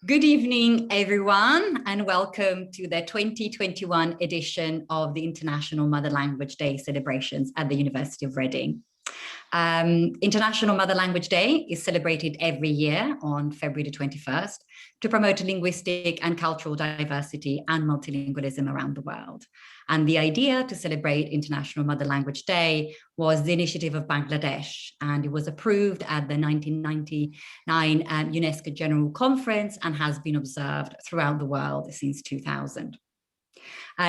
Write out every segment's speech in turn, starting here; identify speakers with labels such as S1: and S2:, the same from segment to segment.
S1: Good evening, everyone, and welcome to the 2021 edition of the International Mother Language Day celebrations at the University of Reading. International Mother Language Day is celebrated every year on February the 21st to promote linguistic and cultural diversity and multilingualism around the world. And the idea to celebrate International Mother Language Day was the initiative of Bangladesh, and it was approved at the 1999 UNESCO General Conference and has been observed throughout the world since 2000.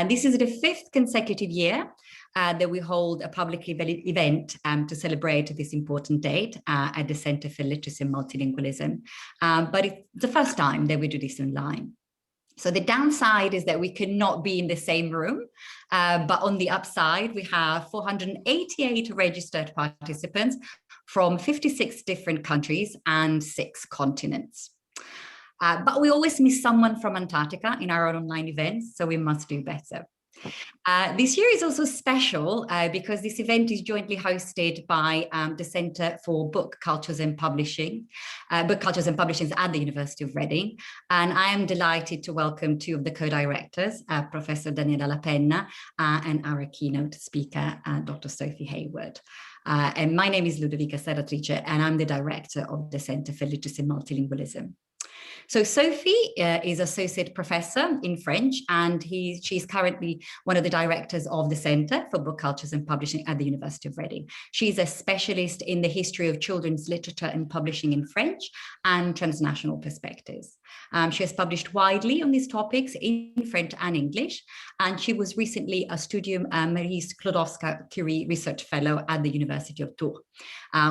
S1: This is the 5th consecutive year that we hold a public event to celebrate this important date at the Center for Literacy and Multilingualism. But it's the first time that we do this online. So the downside is that we cannot be in the same room, but on the upside, we have 488 registered participants from 56 different countries and 6 continents. But we always miss someone from Antarctica in our online events, so we must do better. This year is also special because this event is jointly hosted by the Centre for Book Cultures and Publishing, at the University of Reading. And I am delighted to welcome 2 of the co-directors, Professor Daniela Penna and our keynote speaker, Dr. Sophie Heywood. And my name is Ludovica Serratrice, and I'm the director of the Centre for Literacy and Multilingualism. So Sophie is Associate Professor in French, and she's currently one of the directors of the Centre for Book Cultures and Publishing at the University of Reading. She's a specialist in the history of children's literature and publishing in French and transnational perspectives. She has published widely on these topics in French and English, and she was recently a Studium Marie Sklodowska-Curie Research Fellow at the University of Tours,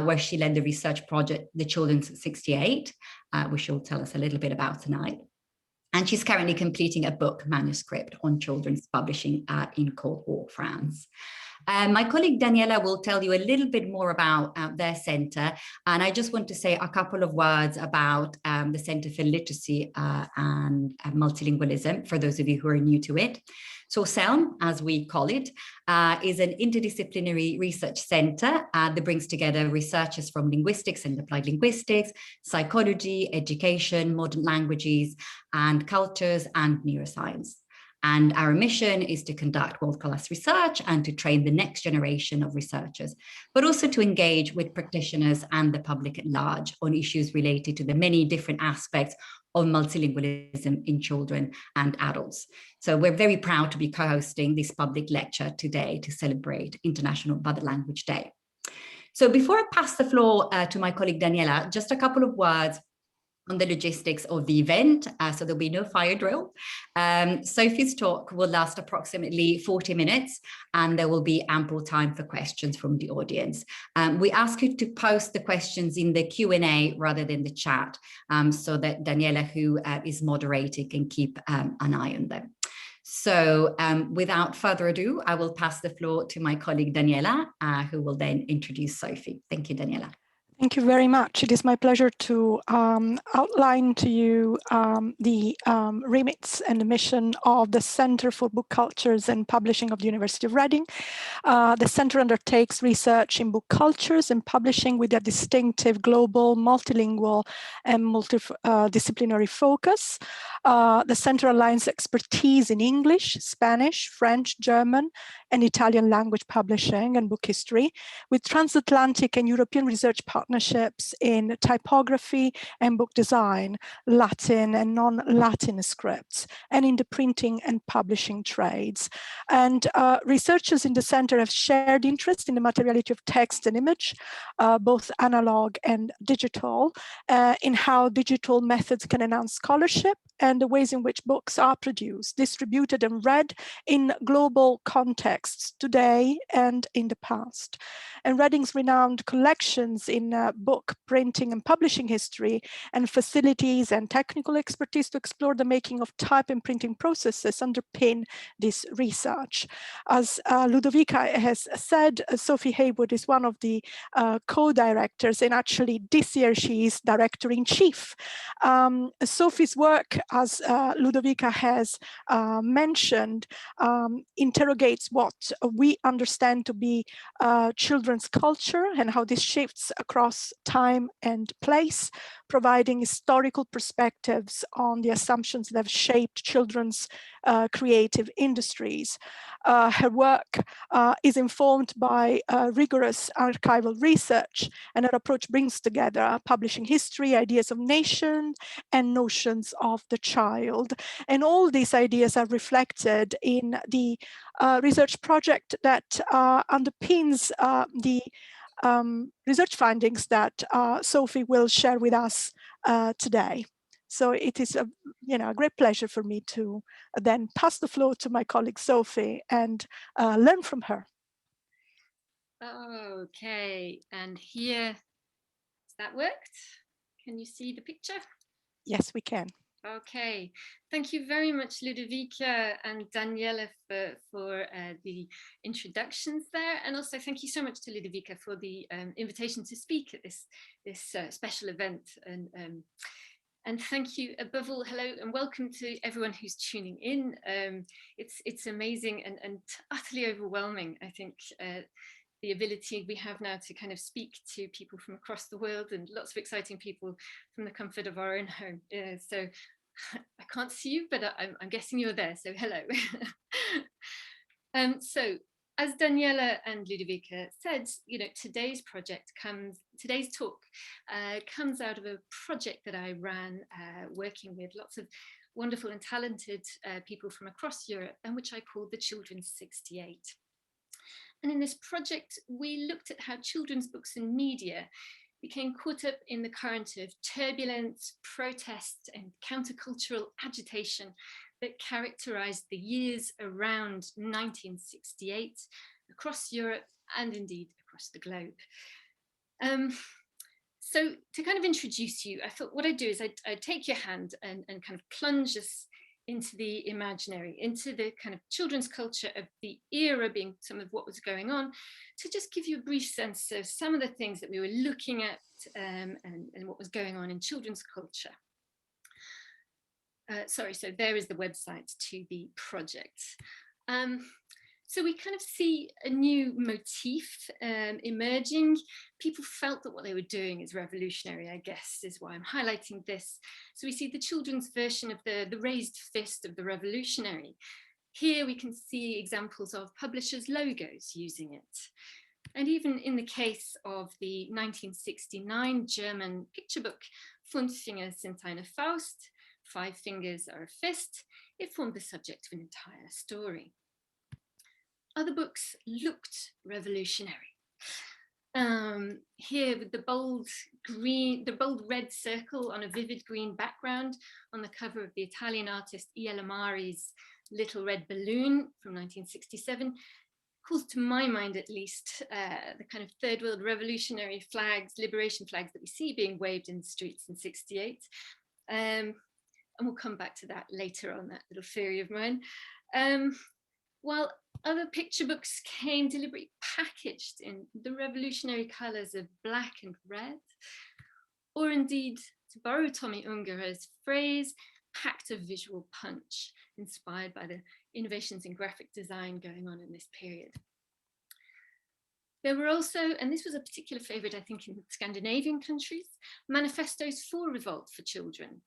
S1: where she led the research project, The Children's 68, which she'll tell us a little bit about tonight. And she's currently completing a book manuscript on children's publishing in Cold War France. My colleague Daniela will tell you a little bit more about their centre, and I just want to say a couple of words about the Centre for Literacy and Multilingualism, for those of you who are new to it. So CeLM, as we call it, is an interdisciplinary research centre that brings together researchers from linguistics and applied linguistics, psychology, education, modern languages and cultures, and neuroscience. And our mission is to conduct world-class research and to train the next generation of researchers, but also to engage with practitioners and the public at large on issues related to the many different aspects of multilingualism in children and adults. So we're very proud to be co-hosting this public lecture today to celebrate International Mother Language Day. So before I pass the floor to my colleague Daniela, just a couple of words on the logistics of the event, so there'll be no fire drill. Sophie's talk will last approximately 40 minutes, and there will be ample time for questions from the audience. We ask you to post the questions in the Q&A rather than the chat, so that Daniela, who is moderating, can keep an eye on them. So without further ado, I will pass the floor to my colleague Daniela, who will then introduce Sophie. Thank you, Daniela.
S2: Thank you very much. It is my pleasure to outline to you the remits and the mission of the Centre for Book Cultures and Publishing of the University of Reading. The Centre undertakes research in book cultures and publishing with a distinctive global, multilingual and multidisciplinary focus. The Centre aligns expertise in English, Spanish, French, German, and Italian language publishing and book history with transatlantic and European research partnerships in typography and book design, Latin and non-Latin scripts, and in the printing and publishing trades. And researchers in the Centre have shared interest in the materiality of text and image, both analog and digital, in how digital methods can enhance scholarship and the ways in which books are produced, distributed and read in global contexts today and in the past. And Reading's renowned collections in book printing and publishing history and facilities and technical expertise to explore the making of type and printing processes underpin this research. As Ludovica has said, Sophie Heywood is one of the co-directors, and actually this year she is director-in-chief. Sophie's work, as Ludovica has mentioned, interrogates what we understand to be children's culture and how this shifts across across time and place, providing historical perspectives on the assumptions that have shaped children's creative industries. Her work is informed by rigorous archival research, and her approach brings together publishing history, ideas of nation, and notions of the child. And all these ideas are reflected in the research project that underpins the research findings that Sophie will share with us today. So it is a great pleasure for me to then pass the floor to my colleague Sophie and learn from her.
S3: Okay, and here, has that worked? Can you see the picture?
S2: Yes, we can.
S3: Okay, thank you very much, Ludovica and Daniela, for the introductions there, and also thank you so much to Ludovica for the invitation to speak at this special event. And thank you above all, hello and welcome to everyone who's tuning in. It's amazing and utterly overwhelming, I think, the ability we have now to kind of speak to people from across the world and lots of exciting people from the comfort of our own home. So I can't see you, but I'm guessing you're there, so hello. So as Daniela and Ludovica said, today's talk comes out of a project that I ran working with lots of wonderful and talented people from across Europe, and which I called the Children's 68. And in this project, we looked at how children's books and media became caught up in the current of turbulence, protest, and countercultural agitation that characterized the years around 1968 across Europe and indeed across the globe. So to kind of introduce you, I thought what I'd do is I'd take your hand and kind of plunge us into the imaginary, into the kind of children's culture of the era being some of what was going on, to just give you a brief sense of some of the things that we were looking at and what was going on in children's culture. So there is the website to the project. So we kind of see a new motif emerging. People felt that what they were doing is revolutionary, I guess, is why I'm highlighting this. So we see the children's version of the raised fist of the revolutionary. Here we can see examples of publishers' logos using it. And even in the case of the 1969 German picture book, Fünf Finger sind eine Faust, 5 fingers are a fist, it formed the subject of an entire story. Other books looked revolutionary. Here with the bold red circle on a vivid green background on the cover of the Italian artist E.L. Amari's Little Red Balloon from 1967, calls to my mind at least the kind of third world revolutionary flags, liberation flags that we see being waved in the streets in 68. And we'll come back to that later on, that little theory of mine. While other picture books came deliberately packaged in the revolutionary colours of black and red, or indeed, to borrow Tommy Ungerer's phrase, packed a visual punch, inspired by the innovations in graphic design going on in this period. There were also, and this was a particular favourite, I think, in Scandinavian countries, manifestos for revolt for children.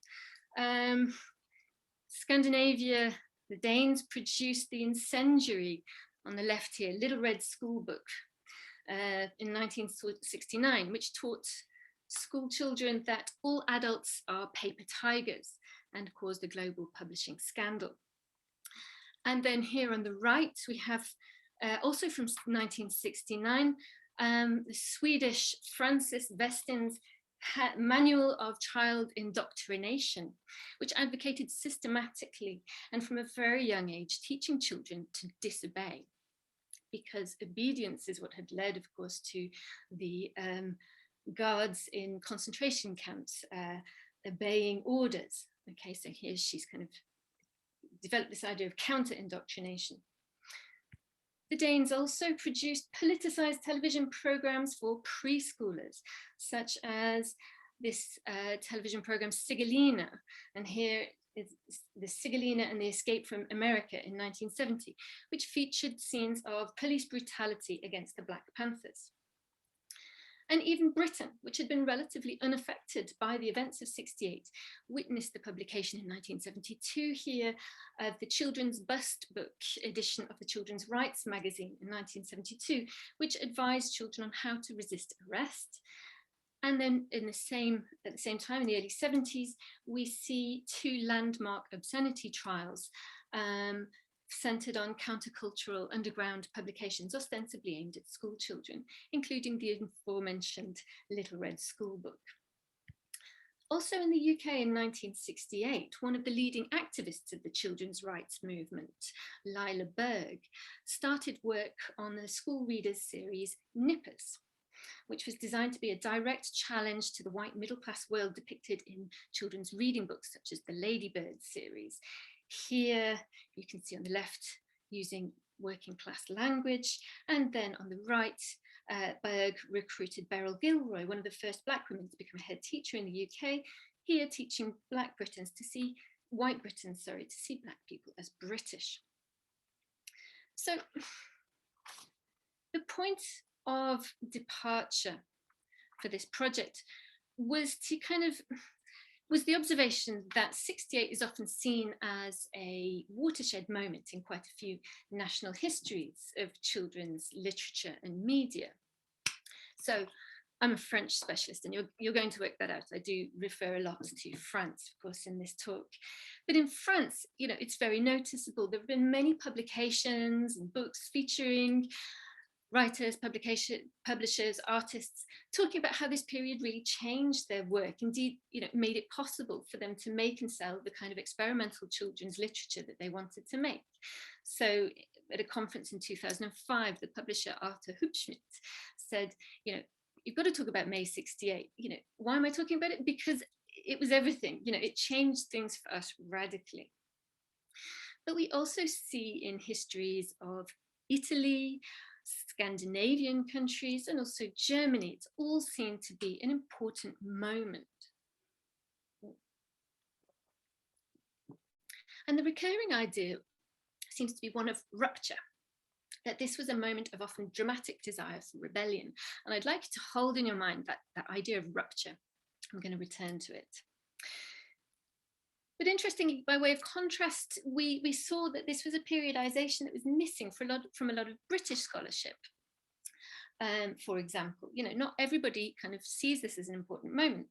S3: Scandinavia, the Danes produced the incendiary, on the left here, Little Red School Book in 1969, which taught school children that all adults are paper tigers and caused a global publishing scandal. And then here on the right, we have also from 1969, the Swedish Francis Westin's Manual of Child Indoctrination, which advocated systematically and from a very young age teaching children to disobey, because obedience is what had led, of course, to the guards in concentration camps obeying orders. Okay, so here she's kind of developed this idea of counter-indoctrination. The Danes also produced politicized television programs for preschoolers, such as this television program Siggelina, and here is the Siggelina and the Escape from America in 1970, which featured scenes of police brutality against the Black Panthers. And even Britain, which had been relatively unaffected by the events of '68, witnessed the publication in 1972 here of the children's bust book edition of the Children's Rights magazine in 1972, which advised children on how to resist arrest. And then at the same time, in the early 70s, we see two landmark obscenity trials centered on countercultural underground publications ostensibly aimed at school children, including the aforementioned Little Red School Book. Also in the UK in 1968, one of the leading activists of the children's rights movement, Lila Berg, started work on the school readers series Nippers, which was designed to be a direct challenge to the white middle-class world depicted in children's reading books, such as the Ladybird series. Here you can see on the left using working class language, and then on the right, Berg recruited Beryl Gilroy, one of the first Black women to become a head teacher in the UK, here teaching Black Britons to see, white Britons, sorry, to see Black people as British. So the point of departure for this project was the observation that '68 is often seen as a watershed moment in quite a few national histories of children's literature and media. So I'm a French specialist, and you're going to work that out. I do refer a lot to France, of course, in this talk. But in France, you know, it's very noticeable. There have been many publications and books featuring writers, publishers, artists, talking about how this period really changed their work. Indeed, you know, made it possible for them to make and sell the kind of experimental children's literature that they wanted to make. So at a conference in 2005, the publisher Arthur Hubschmidt said, you know, you've got to talk about May '68. You know, why am I talking about it? Because it was everything. You know, it changed things for us radically. But we also see in histories of Italy, Scandinavian countries, and also Germany, it's all seen to be an important moment. And the recurring idea seems to be one of rupture, that this was a moment of often dramatic desire for rebellion. And I'd like you to hold in your mind that idea of rupture. I'm going to return to it. But interestingly, by way of contrast, we saw that this was a periodization that was missing from a lot of British scholarship. For example, you know, not everybody kind of sees this as an important moment.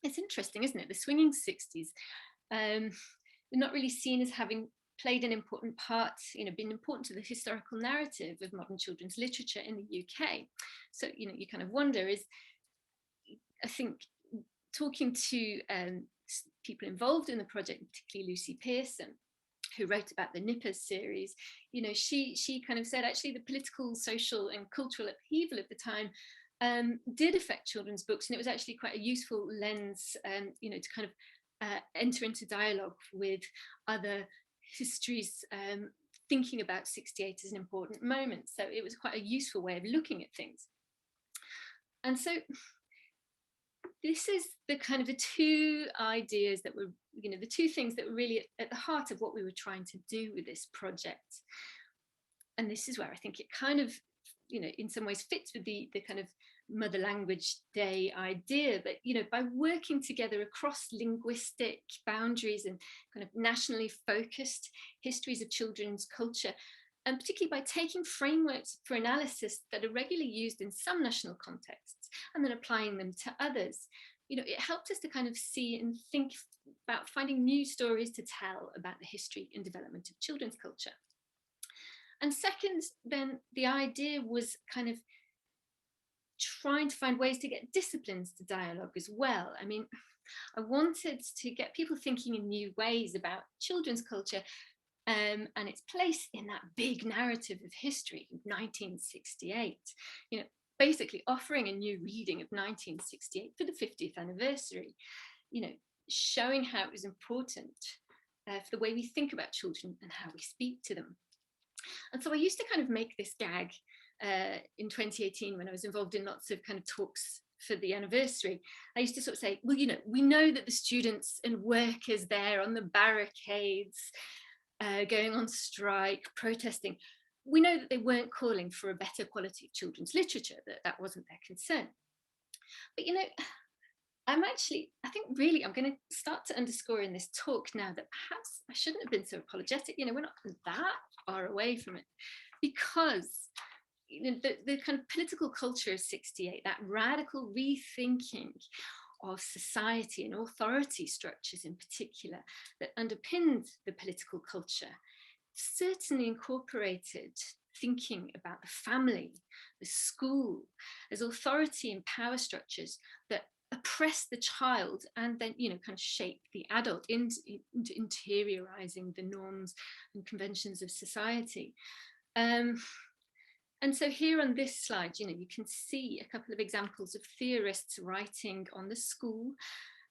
S3: It's interesting, isn't it? The swinging 60s, they're not really seen as having played an important part, you know, been important to the historical narrative of modern children's literature in the UK. So, you know, you kind of wonder, I think, talking to people involved in the project, particularly Lucy Pearson, who wrote about the Nippers series, you know, she kind of said actually the political, social and cultural upheaval of the time did affect children's books, and it was actually quite a useful lens, you know, to kind of enter into dialogue with other histories thinking about '68 as an important moment. So it was quite a useful way of looking at things. And so this is the kind of the two ideas that were, you know, the two things that were really at the heart of what we were trying to do with this project. And this is where I think it kind of, you know, in some ways fits with the kind of Mother Language Day idea, but, you know, by working together across linguistic boundaries and kind of nationally focused histories of children's culture, and particularly by taking frameworks for analysis that are regularly used in some national contexts and then applying them to others, you know, it helped us to kind of see and think about finding new stories to tell about the history and development of children's culture. And second, then the idea was kind of trying to find ways to get disciplines to dialogue as well. I mean, I wanted to get people thinking in new ways about children's culture and its place in that big narrative of history, 1968, you know, basically offering a new reading of 1968 for the 50th anniversary, you know, showing how it was important for the way we think about children and how we speak to them. And so I used to kind of make this gag in 2018 when I was involved in lots of kind of talks for the anniversary. I used to sort of say, well, you know, we know that the students and workers there on the barricades, going on strike, protesting, we know that they weren't calling for a better quality of children's literature, that wasn't their concern. But, you know, I think really I'm going to start to underscore in this talk now that perhaps I shouldn't have been so apologetic. You know, we're not that far away from it, because you know, the kind of political culture of 68, that radical rethinking of society and authority structures in particular that underpinned the political culture, certainly incorporated thinking about the family, the school, as authority and power structures that oppress the child and then, you know, kind of shape the adult into interiorizing the norms and conventions of society. And so here on this slide, you know, you can see a couple of examples of theorists writing on the school.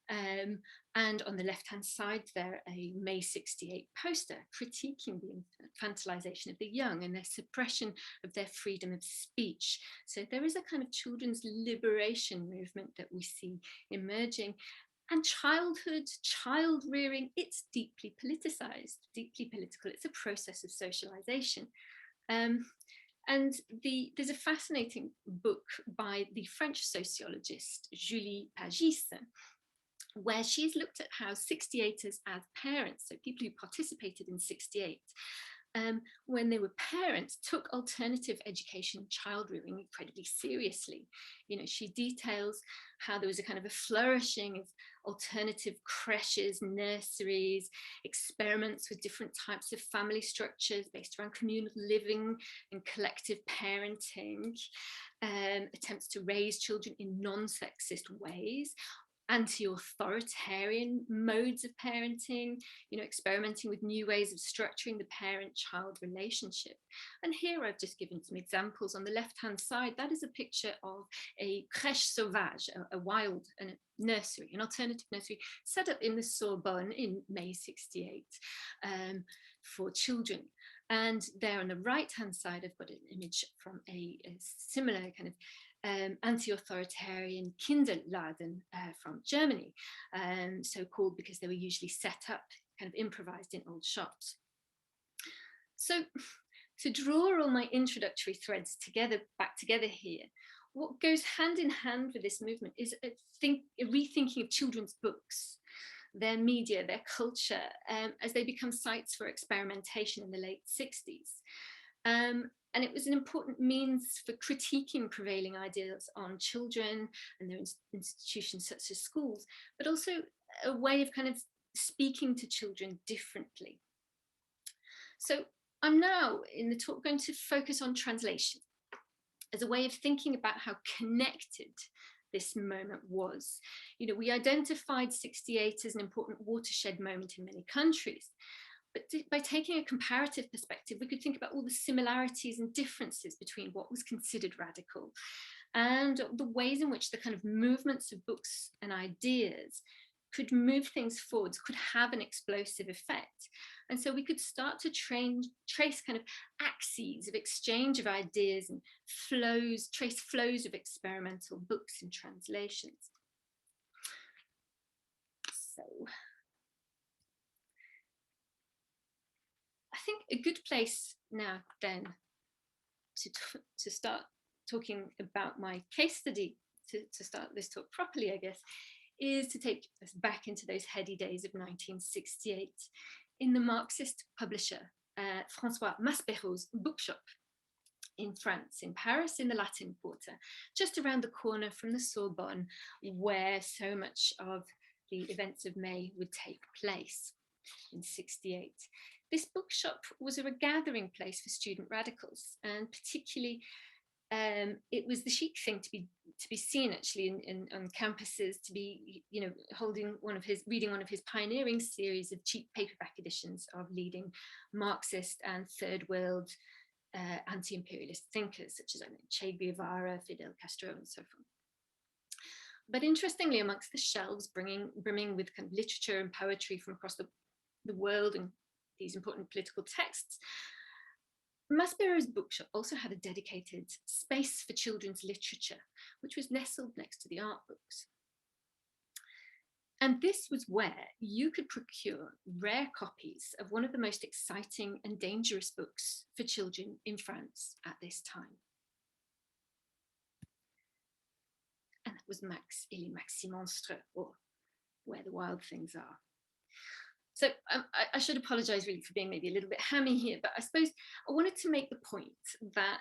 S3: And on the left-hand side there, a May 68 poster critiquing the infantilization of the young and their suppression of their freedom of speech. So there is a kind of children's liberation movement that we see emerging. And childhood, child rearing, it's deeply politicized, deeply political. It's a process of socialization. And there's a fascinating book by the French sociologist Julie Pagis, where she's looked at how 68ers as parents, so people who participated in 68, when they were parents, took alternative education, child rearing incredibly seriously. You know, she details how there was a kind of a flourishing of alternative creches, nurseries, experiments with different types of family structures based around communal living and collective parenting, attempts to raise children in non-sexist ways, anti-authoritarian modes of parenting, you know, experimenting with new ways of structuring the parent-child relationship. And here I've just given some examples. On the left-hand side, that is a picture of a crèche sauvage, a wild nursery, an alternative nursery set up in the Sorbonne in May 68 for children. And there on the right-hand side, I've got an image from a similar kind of anti-authoritarian Kinderladen from Germany, so called because they were usually set up, kind of improvised in old shops. So to draw all my introductory threads back together here, what goes hand in hand with this movement is a rethinking of children's books, their media, their culture, as they become sites for experimentation in the late 60s. And it was an important means for critiquing prevailing ideas on children and their institutions such as schools, but also a way of kind of speaking to children differently. So I'm now in the talk going to focus on translation as a way of thinking about how connected this moment was. You know, we identified 68 as an important watershed moment in many countries. But by taking a comparative perspective, we could think about all the similarities and differences between what was considered radical and the ways in which the kind of movements of books and ideas could move things forwards, could have an explosive effect. And so we could start to trace kind of axes of exchange of ideas and flows, trace flows of experimental books and translations. So I think a good place now then to start talking about my case study, to start this talk properly, I guess, is to take us back into those heady days of 1968 in the Marxist publisher François Masperot's bookshop in France, in Paris, in the Latin Quarter, just around the corner from the Sorbonne, where so much of the events of May would take place in 68. This bookshop was a gathering place for student radicals, and particularly it was the chic thing to be seen actually on campuses, to be, you know, reading one of his pioneering series of cheap paperback editions of leading Marxist and third world anti-imperialist thinkers such as Che Guevara, Fidel Castro, and so forth. But interestingly, amongst the shelves brimming with kind of literature and poetry from across the world and these important political texts, Masperot's bookshop also had a dedicated space for children's literature, which was nestled next to the art books. And this was where you could procure rare copies of one of the most exciting and dangerous books for children in France at this time. And was Max et les Maxi Monstres, or Where the Wild Things Are. So I should apologize really for being maybe a little bit hammy here, but I suppose I wanted to make the point that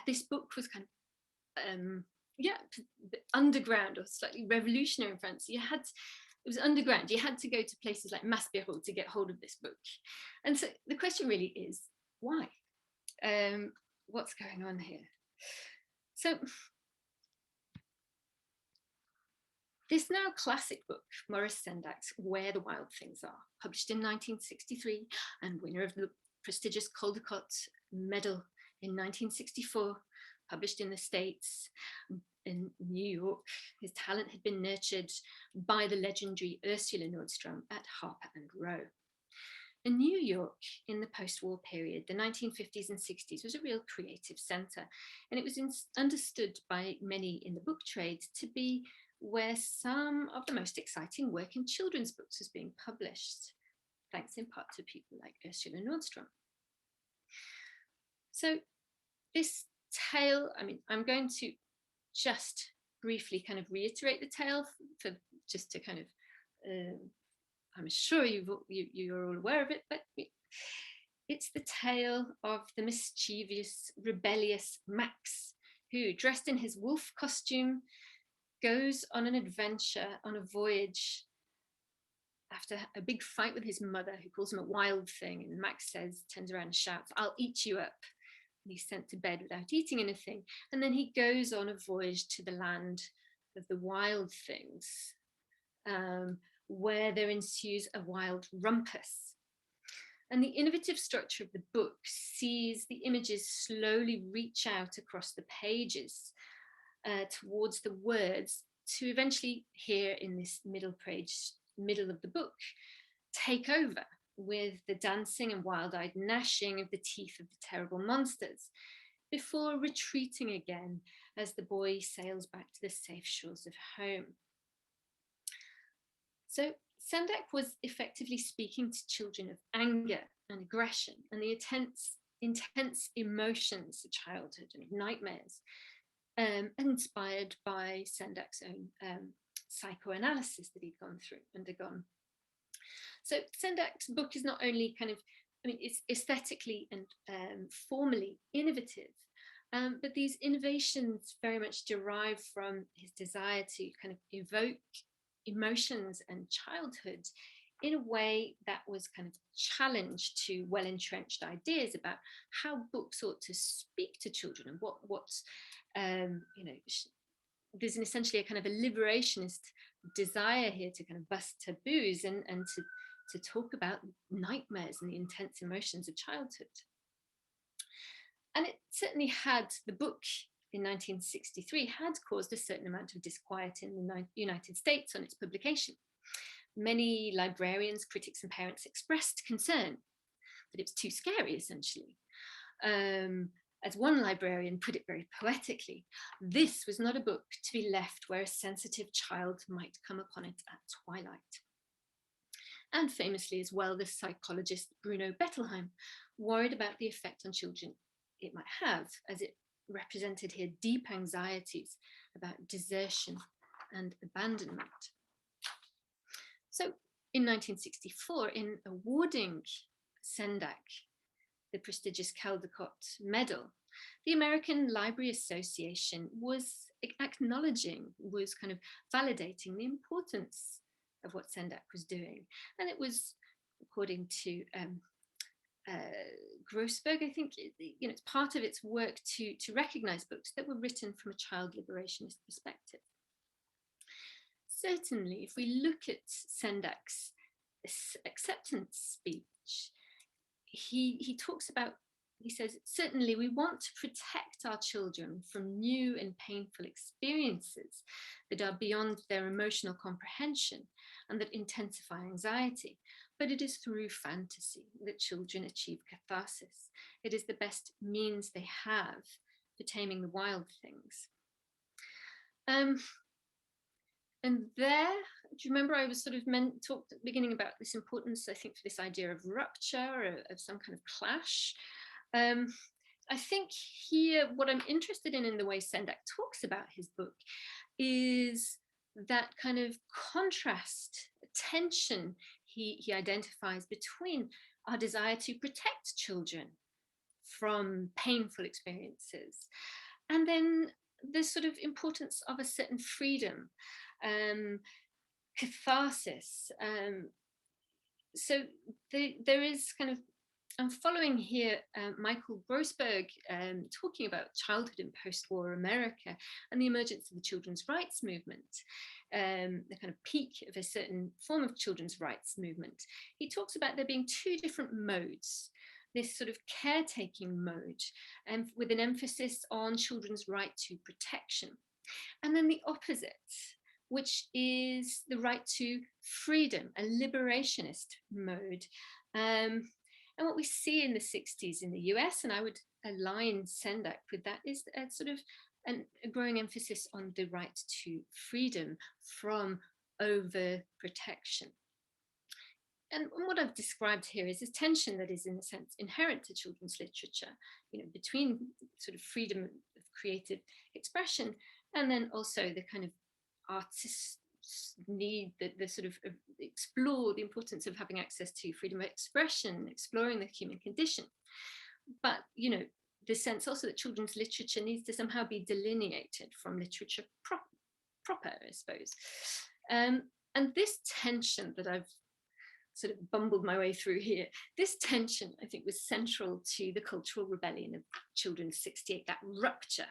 S3: this book was kind of, underground or slightly revolutionary in France. It was underground. You had to go to places like Maspero to get hold of this book. And so the question really is, why? What's going on here? So this now classic book, Maurice Sendac's Where the Wild Things Are, published in 1963 and winner of the prestigious Caldecott Medal in 1964, published in the States. In New York, his talent had been nurtured by the legendary Ursula Nordstrom at Harper and Row. In New York, in the post-war period, the 1950s and 60s was a real creative center, and it was understood by many in the book trade to be where some of the most exciting work in children's books was being published, thanks in part to people like Ursula Nordstrom. So this tale, I'm going to just briefly kind of reiterate the tale for just to kind of, I'm sure you're all aware of it, but it's the tale of the mischievous, rebellious Max, who, dressed in his wolf costume, goes on an adventure, on a voyage, after a big fight with his mother, who calls him a wild thing. And Max turns around and shouts, "I'll eat you up." And he's sent to bed without eating anything. And then he goes on a voyage to the land of the wild things, where there ensues a wild rumpus. And the innovative structure of the book sees the images slowly reach out across the pages towards the words, to eventually here in this middle of the book, take over with the dancing and wild-eyed gnashing of the teeth of the terrible monsters, before retreating again as the boy sails back to the safe shores of home. So Sendak was effectively speaking to children of anger and aggression and the intense emotions of childhood and of nightmares, inspired by Sendak's own psychoanalysis that he'd undergone. So Sendak's book is not only it's aesthetically and formally innovative, but these innovations very much derive from his desire to kind of evoke emotions and childhood in a way that was kind of challenged to well-entrenched ideas about how books ought to speak to children and what's there's essentially a kind of a liberationist desire here to kind of bust taboos and to talk about nightmares and the intense emotions of childhood. And it certainly had, the book in 1963 had caused a certain amount of disquiet in the United States on its publication. Many librarians, critics and parents expressed concern that it was too scary, essentially. As one librarian put it very poetically, this was not a book to be left where a sensitive child might come upon it at twilight. And famously as well, the psychologist Bruno Bettelheim worried about the effect on children it might have, as it represented here deep anxieties about desertion and abandonment. So in 1964, in awarding Sendak the prestigious Caldecott Medal, the American Library Association was acknowledging, was kind of validating the importance of what Sendak was doing. And it was, according to Grossberg, I think, it's part of its work to recognize books that were written from a child liberationist perspective. Certainly, if we look at Sendak's acceptance speech, he talks about, he says, certainly we want to protect our children from new and painful experiences that are beyond their emotional comprehension and that intensify anxiety. But it is through fantasy that children achieve catharsis. It is the best means they have for taming the wild things. And there, do you remember I was sort of talked at the beginning about this importance, I think, for this idea of rupture, or of some kind of clash. I think here, what I'm interested in the way Sendak talks about his book is that kind of contrast, tension he identifies between our desire to protect children from painful experiences, and then the sort of importance of a certain freedom, catharsis. So there is kind of, I'm following here Michael Grossberg talking about childhood in post-war America and the emergence of the children's rights movement, the kind of peak of a certain form of children's rights movement. He talks about there being two different modes, this sort of caretaking mode, and with an emphasis on children's right to protection, and then the opposite, which is the right to freedom, a liberationist mode. And what we see in the 60s in the US, and I would align Sendak with that, is a sort of a growing emphasis on the right to freedom from overprotection. And what I've described here is this tension that is, in a sense, inherent to children's literature, between sort of freedom of creative expression and then also the kind of artists' need, the sort of explore the importance of having access to freedom of expression, exploring the human condition. But, the sense also that children's literature needs to somehow be delineated from literature proper, I suppose. And this tension that I've sort of bumbled my way through here, this tension, I think, was central to the cultural rebellion of Children's 68, that rupture,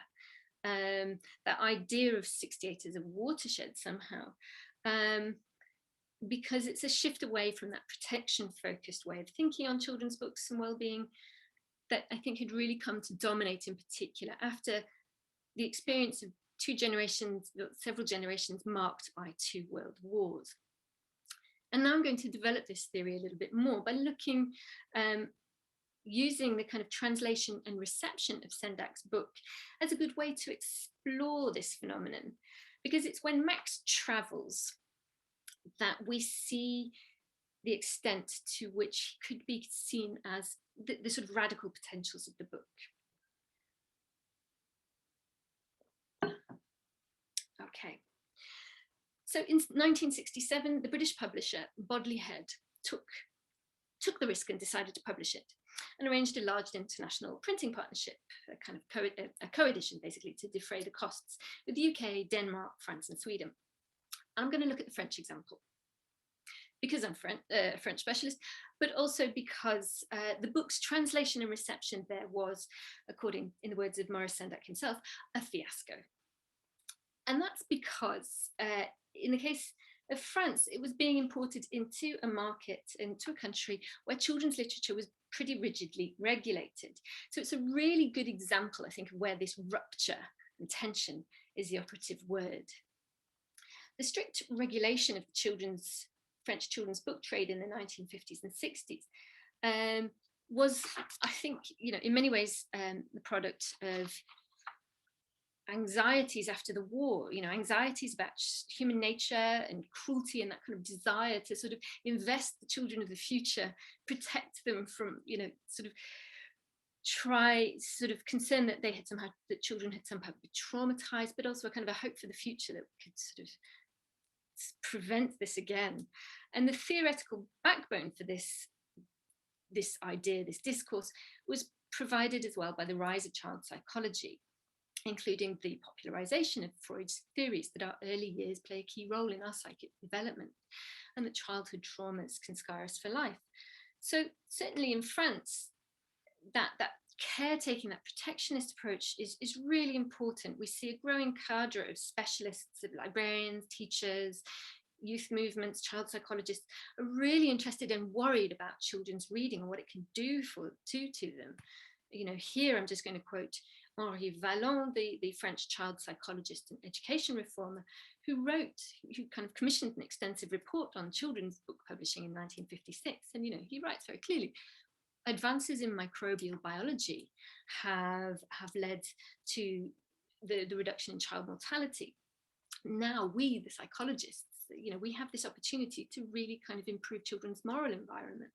S3: that idea of 68 as a watershed somehow, because it's a shift away from that protection-focused way of thinking on children's books and well-being that I think had really come to dominate, in particular after the experience of several generations marked by 2 world wars. And now I'm going to develop this theory a little bit more by looking, using the kind of translation and reception of Sendak's book as a good way to explore this phenomenon, because it's when Max travels that we see the extent to which could be seen as the sort of radical potentials of the book. Okay. So in 1967, the British publisher Bodley Head took the risk and decided to publish it, and arranged a large international printing partnership, a kind of co-edition basically, to defray the costs with the UK, Denmark, France and Sweden. I'm going to look at the French example because I'm a French specialist, but also because the book's translation and reception there was, according in the words of Maurice Sendak himself, a fiasco. And that's because in the case of France, it was being imported into a market, into a country where children's literature was pretty rigidly regulated. So it's a really good example, I think, of where this rupture and tension is the operative word. The strict regulation of the French children's book trade in the 1950s and 60s was, I think, in many ways, the product of anxieties after the war, anxieties about human nature and cruelty and that kind of desire to sort of invest the children of the future, protect them from, concern that that children had somehow been traumatized, but also a kind of a hope for the future that could sort of prevent this again. And the theoretical backbone for this idea, this discourse, was provided as well by the rise of child psychology, including the popularization of Freud's theories that our early years play a key role in our psychic development and that childhood traumas can scar us for life. So certainly in France, that caretaking, that protectionist approach is really important. We see a growing cadre of specialists, of librarians, teachers, youth movements, child psychologists are really interested and worried about children's reading and what it can do to them. Here I'm just going to quote Henri Vallon, the French child psychologist and education reformer, who kind of commissioned an extensive report on children's book publishing in 1956. And, he writes very clearly, advances in microbial biology have led to the reduction in child mortality. Now we, the psychologists, we have this opportunity to really kind of improve children's moral environment,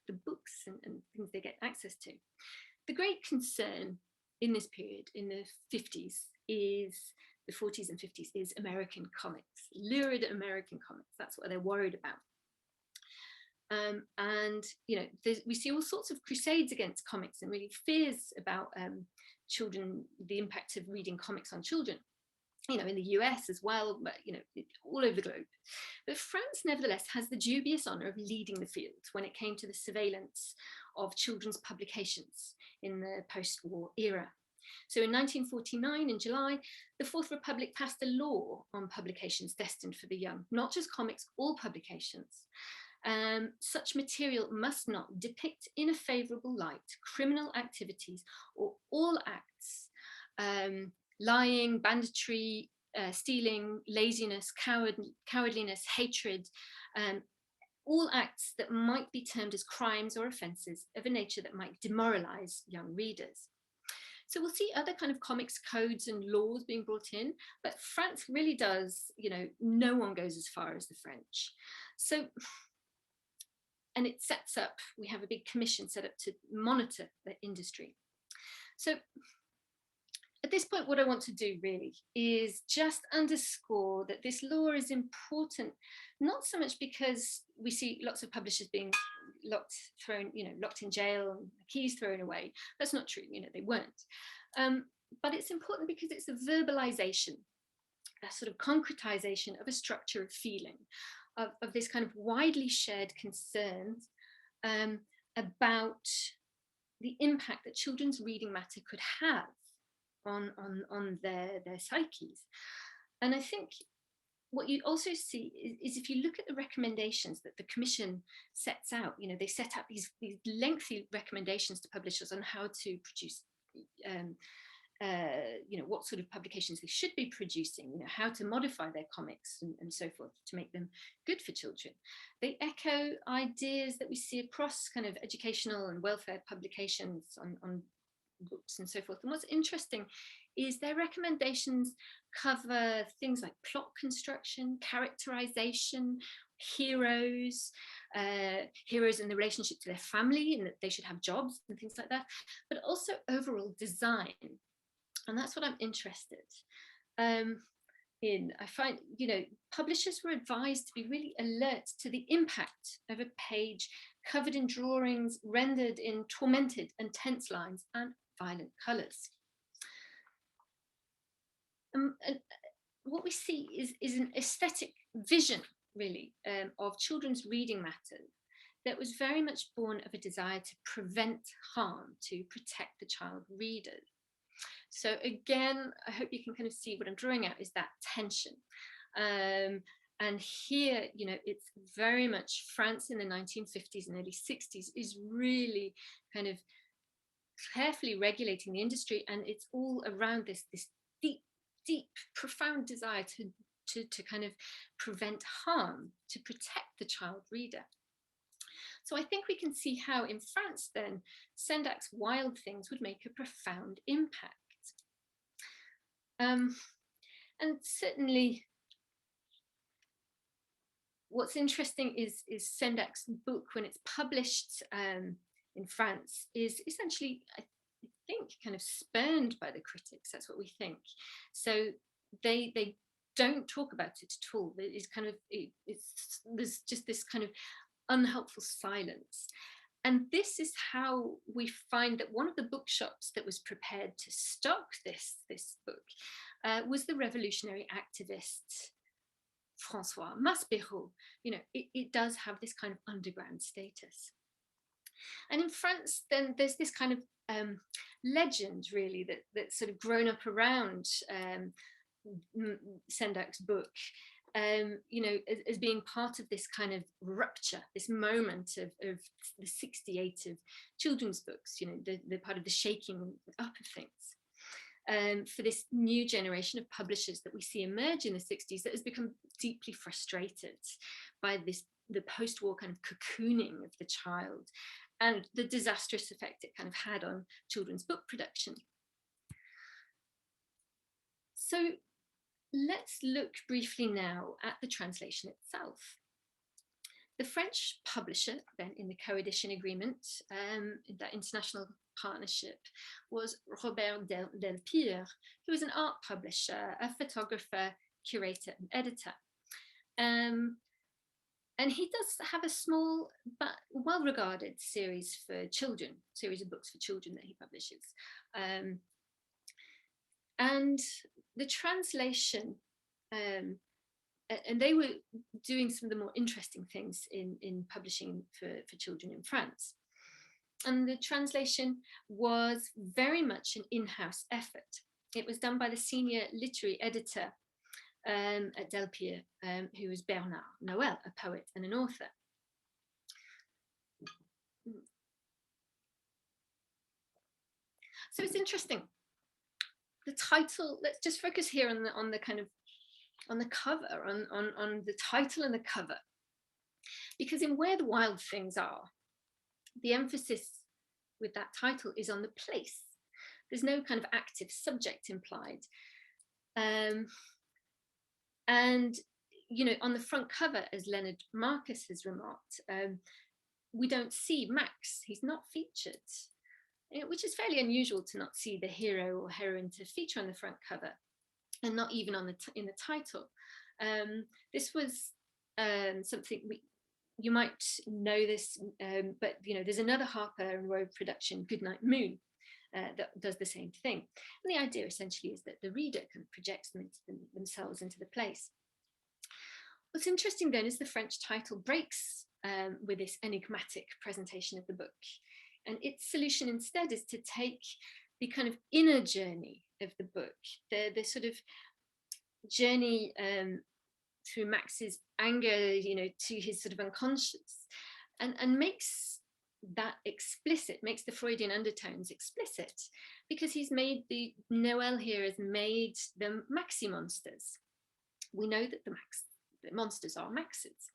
S3: the books and things they get access to. The great concern in this period, in the 50s, is the 40s and 50s is American comics, lurid American comics. That's what they're worried about. And you know, we see all sorts of crusades against comics and really fears about children, the impact of reading comics on children, you know, in the US as well, but you know, all over the globe. But France nevertheless has the dubious honor of leading the field when it came to the surveillance of children's publications in the post-war era. So in 1949, in July, the Fourth Republic passed a law on publications destined for the young, not just comics, all publications. Such material must not depict in a favorable light criminal activities or all acts, lying, banditry, stealing, laziness, cowardliness, hatred, all acts that might be termed as crimes or offences of a nature that might demoralise young readers. So we'll see other kind of comics codes and laws being brought in, but France really does, you know, no one goes as far as the French. So, and it sets up, we have a big commission set up to monitor the industry. So at this point, what I want to do really is just underscore that this law is important, not so much because we see lots of publishers being locked in jail and the keys thrown away. That's not true, you know, they weren't. But it's important because it's a verbalization, a sort of concretization of a structure of feeling, of this kind of widely shared concerns about the impact that children's reading matter could have on their psyches. And I think what you also see is if you look at the recommendations that the Commission sets out, you know, they set out these lengthy recommendations to publishers on how to produce, you know, what sort of publications they should be producing, you know, how to modify their comics and so forth to make them good for children. They echo ideas that we see across kind of educational and welfare publications on books and so forth. And what's interesting is their recommendations cover things like plot construction, characterization, heroes in the relationship to their family and that they should have jobs and things like that, but also overall design. And that's what I'm interested in. I find, you know, publishers were advised to be really alert to the impact of a page covered in drawings, rendered in tormented and tense lines and violent colours. And what we see is an aesthetic vision, really, of children's reading matter that was very much born of a desire to prevent harm, to protect the child reader. So again, I hope you can kind of see what I'm drawing out is that tension. And here, you know, it's very much France in the 1950s and early 60s is really kind of carefully regulating the industry, and it's all around this deep, profound desire to kind of prevent harm, to protect the child reader. So I think we can see how in France then, Sendak's Wild Things would make a profound impact. And certainly what's interesting is Sendak's book, when it's published in France, is essentially, I think, kind of spurned by the critics. That's what we think. So they don't talk about it at all. It's kind of, there's just this kind of unhelpful silence. And this is how we find that one of the bookshops that was prepared to stock this book was the revolutionary activist François Maspero. You know, it does have this kind of underground status. And in France, then there's this kind of legend, really, that's sort of grown up around Sendak's book, you know, as being part of this kind of rupture, this moment of the 68 of children's books, you know, the part of the shaking up of things. For this new generation of publishers that we see emerge in the 60s that has become deeply frustrated by the post-war kind of cocooning of the child and the disastrous effect it kind of had on children's book production. So let's look briefly now at the translation itself. The French publisher, then in the co-edition agreement, that international partnership, was Robert Delpire, who was an art publisher, a photographer, curator, and editor. And he does have a small but well-regarded series for children, series of books for children that he publishes. And the translation, and they were doing some of the more interesting things in publishing for children in France. And the translation was very much an in-house effort. It was done by the senior literary editor at Delpire, who was Bernard Noël, a poet and an author. So it's interesting. The title, let's just focus here on the kind of on the cover, on the title and the cover, because in Where the Wild Things Are, the emphasis with that title is on the place. There's no kind of active subject implied. And, you know, on the front cover, as Leonard Marcus has remarked, we don't see Max, he's not featured, which is fairly unusual to not see the hero or heroine to feature on the front cover, and not even on in the title. This was something you might know this, but you know, there's another Harper and Row production, Goodnight Moon, that does the same thing. And the idea essentially is that the reader can project them into themselves into the place. What's interesting then is the French title breaks with this enigmatic presentation of the book. And its solution instead is to take the kind of inner journey of the book, the sort of journey through Max's anger, you know, to his sort of unconscious, and makes that explicit, makes the Freudian undertones explicit, because he's made Noël here has made them Maxi monsters. We know that the monsters are Maxes.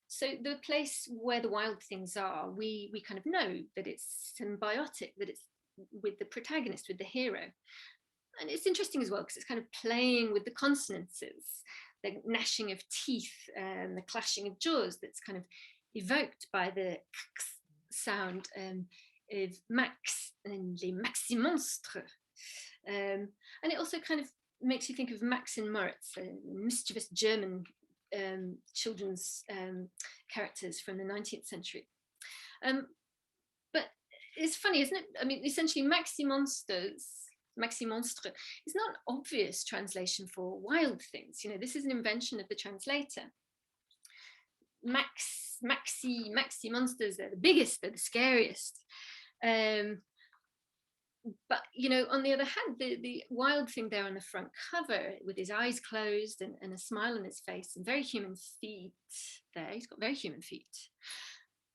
S3: So the place where the wild things are, we kind of know that it's symbiotic, that it's with the protagonist, with the hero. And it's interesting as well, because it's kind of playing with the consonances, the gnashing of teeth, the clashing of jaws that's kind of evoked by the sound of Max and les Maxi Monstres. And it also kind of makes you think of Max and Moritz, mischievous German children's characters from the 19th century. But it's funny, isn't it? I mean, essentially Maxi Monstre is not an obvious translation for wild things. You know, this is an invention of the translator. Maxi monsters, they're the biggest, they're the scariest. But, you know, on the other hand, the wild thing there on the front cover with his eyes closed and a smile on his face and very human feet there, he's got very human feet.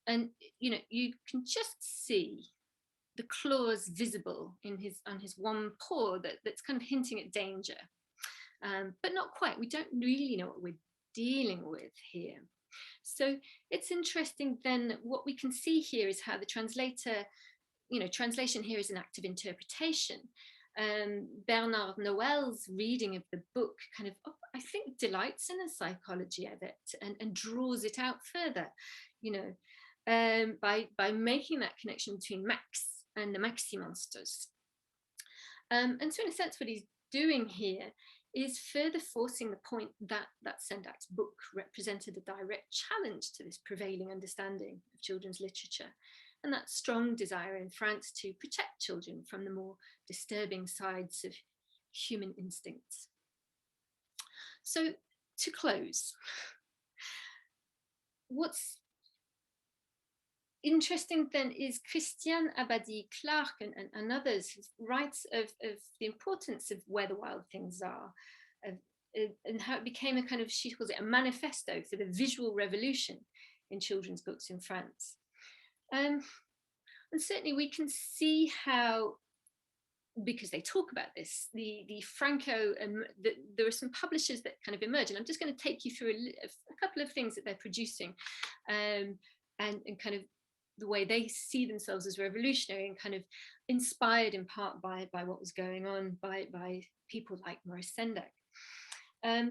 S3: And, you know, you can just see the claws visible on his one paw that's kind of hinting at danger, but not quite. We don't really know what we're dealing with here. So it's interesting then, what we can see here is how the translator, you know, translation here is an act of interpretation. Bernard Noël's reading of the book kind of, I think, delights in the psychology of it and draws it out further, you know, by making that connection between Max and the Maxi monsters. And so in a sense, what he's doing here is further forcing the point that Sendak's book represented a direct challenge to this prevailing understanding of children's literature, and that strong desire in France to protect children from the more disturbing sides of human instincts. So to close, what's interesting then is Christiane Abadi-Clark and others writes of the importance of Where the Wild Things Are, and how it became a kind of, she calls it a manifesto for the visual revolution in children's books in France. And certainly we can see how, because they talk about this, the Franco, and there are some publishers that kind of emerge, and I'm just going to take you through a couple of things that they're producing, and kind of the way they see themselves as revolutionary and kind of inspired in part by what was going on by people like Maurice Sendak.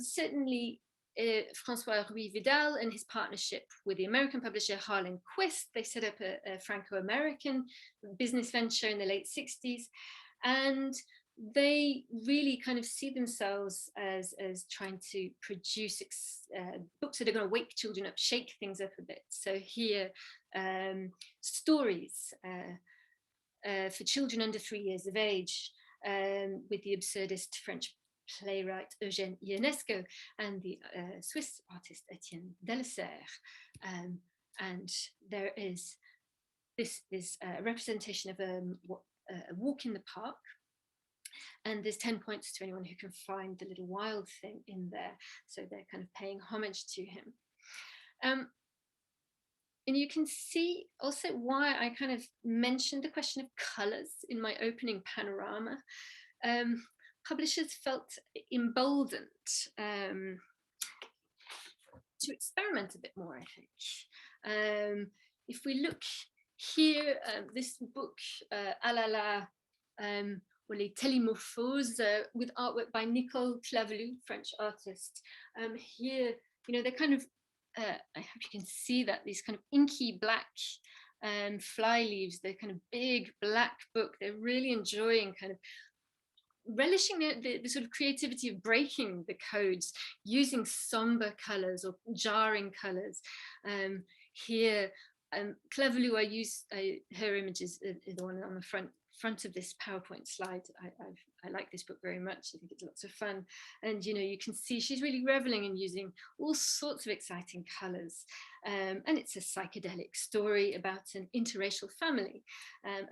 S3: Certainly François Ruiz Vidal and his partnership with the American publisher Harlan Quist, they set up a Franco-American business venture in the late 60s. And they really kind of see themselves as trying to produce books that are going to wake children up, shake things up a bit. So here, stories for children under 3 years of age, with the absurdist French playwright Eugène Ionesco and the Swiss artist Etienne Delessert. And there is this representation of a walk in the park. And there's 10 points to anyone who can find the little wild thing in there. So they're kind of paying homage to him. And you can see also why I kind of mentioned the question of colors in my opening panorama. Publishers felt emboldened to experiment a bit more, I think. If we look here, this book, Ah la la, or Les Télémorphoses, with artwork by Nicole Clavelu, French artist. Here, you know, they're kind of, I hope you can see that, these kind of inky black fly leaves, they're kind of big black book. They're really enjoying kind of relishing the sort of creativity of breaking the codes, using somber colors or jarring colors. Here, Clavelu, I use her images, the one on the front of this PowerPoint slide. I like this book very much. I think it's lots of fun. And, you know, you can see she's really reveling in using all sorts of exciting colors. And it's a psychedelic story about an interracial family,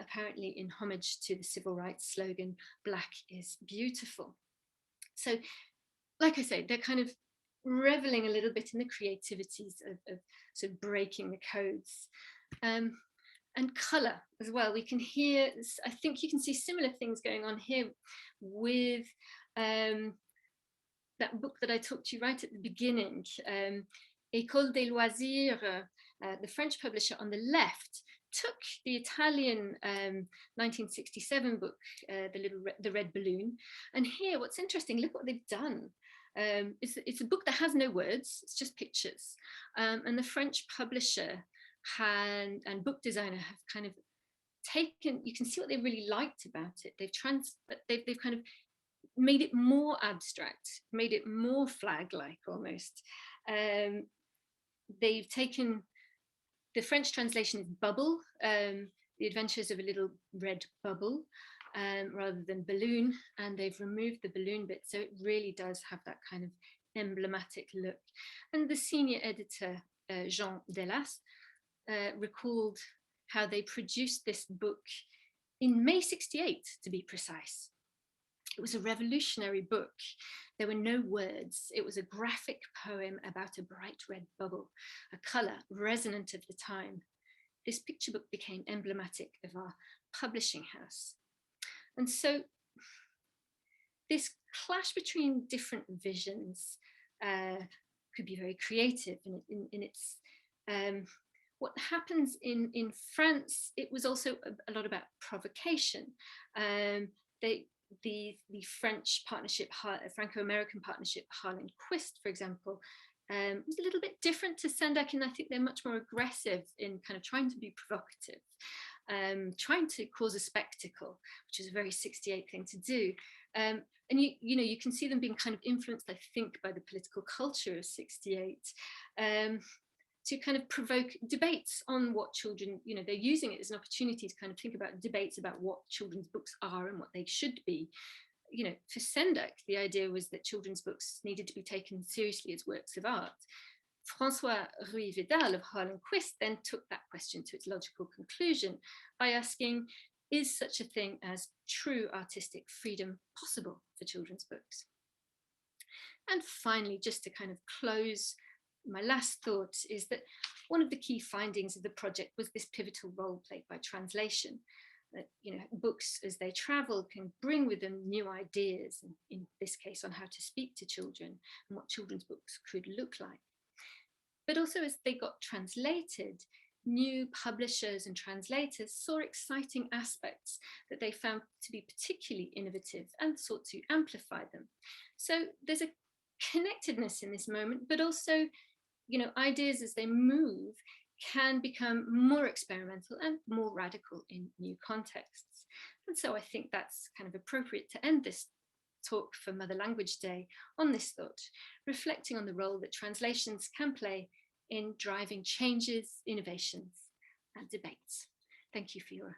S3: apparently in homage to the civil rights slogan, "Black is beautiful." So, like I say, they're kind of reveling a little bit in the creativities of sort of breaking the codes. And color as well. We can hear, I think you can see similar things going on here with that book that I talked to you right at the beginning, École des Loisirs, the French publisher on the left, took the Italian 1967 book, The Red Balloon. And here, what's interesting, look what they've done. It's a book that has no words, it's just pictures. And the French publisher and book designer have kind of taken, you can see what they really liked about it. They've kind of made it more abstract, made it more flag-like almost. They've taken, the French translation is bubble, the adventures of a little red bubble, rather than balloon, and they've removed the balloon bit, so it really does have that kind of emblematic look. And the senior editor, Jean Delas, recalled how they produced this book in May '68, to be precise. It was a revolutionary book. There were no words. It was a graphic poem about a bright red bubble, a color resonant of the time. This picture book became emblematic of our publishing house. And so this clash between different visions could be very creative in its, what happens in France, it was also a lot about provocation. The French partnership, Franco-American partnership, Harlan Quist, for example, was a little bit different to Sendak, and I think they're much more aggressive in kind of trying to be provocative, trying to cause a spectacle, which is a very '68 thing to do. And you know, you can see them being kind of influenced, I think, by the political culture of '68. To kind of provoke debates on what children, you know, they're using it as an opportunity to kind of think about debates about what children's books are and what they should be. You know, for Sendak, the idea was that children's books needed to be taken seriously as works of art. François Ruiz Vidal of Harlan Quist then took that question to its logical conclusion by asking, is such a thing as true artistic freedom possible for children's books? And finally, just to kind of close, my last thought is that one of the key findings of the project was this pivotal role played by translation. That, you know, books as they travel can bring with them new ideas, in this case on how to speak to children and what children's books could look like. But also as they got translated, new publishers and translators saw exciting aspects that they found to be particularly innovative and sought to amplify them. So there's a connectedness in this moment, but also, you know, ideas as they move can become more experimental and more radical in new contexts. And so I think that's kind of appropriate to end this talk for Mother Language Day on this thought, reflecting on the role that translations can play in driving changes, innovations, and debates. Thank you for your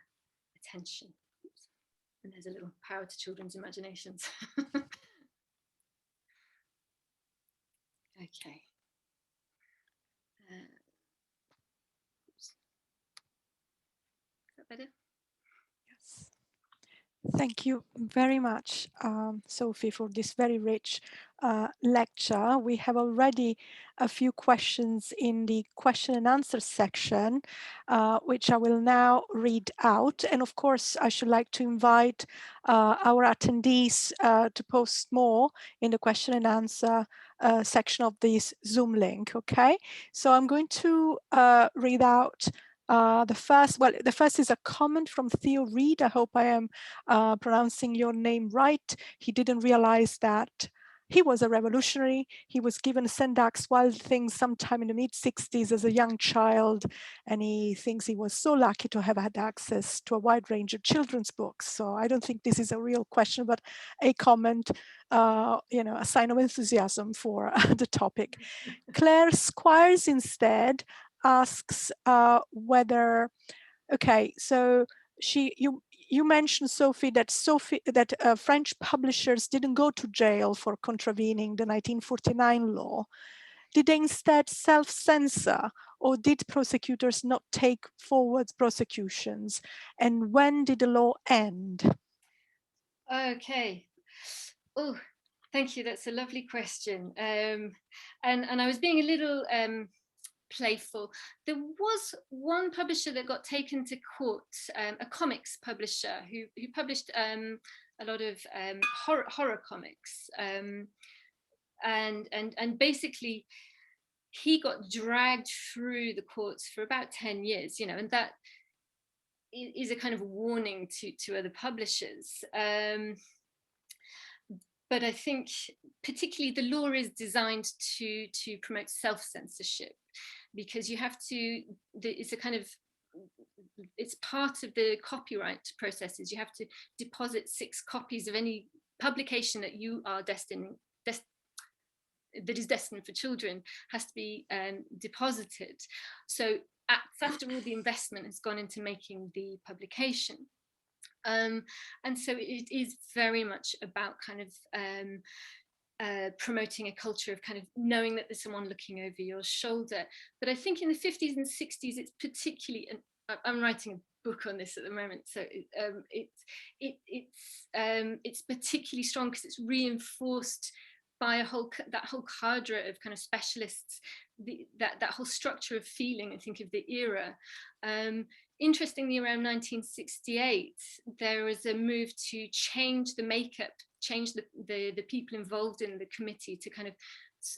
S3: attention. Oops. And there's a little power to children's imaginations. Okay. Is that better?
S2: Yes. Thank you very much, Sophie, for this very rich lecture. We have already a few questions in the question and answer section, which I will now read out. And of course, I should like to invite our attendees to post more in the question and answer section of this Zoom link, okay? So I'm going to read out the first is a comment from Theo Reed. I hope I am pronouncing your name right. He didn't realize that he was a revolutionary. He was given Sendak's Wild Things sometime in the mid-60s as a young child, and he thinks he was so lucky to have had access to a wide range of children's books. So I don't think this is a real question, but a comment, you know, a sign of enthusiasm for the topic. Claire Squires instead asks whether, okay, so you mentioned, Sophie, that French publishers didn't go to jail for contravening the 1949 law. Did they instead self-censor, or did prosecutors not take forward prosecutions? And when did the law end?
S3: Okay. Oh, thank you. That's a lovely question. And I was being a little playful. There was one publisher that got taken to court, a comics publisher who published a lot of horror comics, and basically he got dragged through the courts for about 10 years, you know, and that is a kind of warning to other publishers. But I think particularly the law is designed to promote self-censorship, because you have to, it's a kind of, it's part of the copyright processes. You have to deposit 6 copies of any publication that you are that is destined for children, has to be deposited. So after all the investment has gone into making the publication. And so it is very much about kind of promoting a culture of kind of knowing that there's someone looking over your shoulder. But I think in the 50s and 60s, it's particularly, and I'm writing a book on this at the moment, so it's particularly strong because it's reinforced by that whole cadre of kind of specialists, that whole structure of feeling, I think, of the era. Interestingly, around 1968, there was a move to change the makeup, change the people involved in the committee to kind of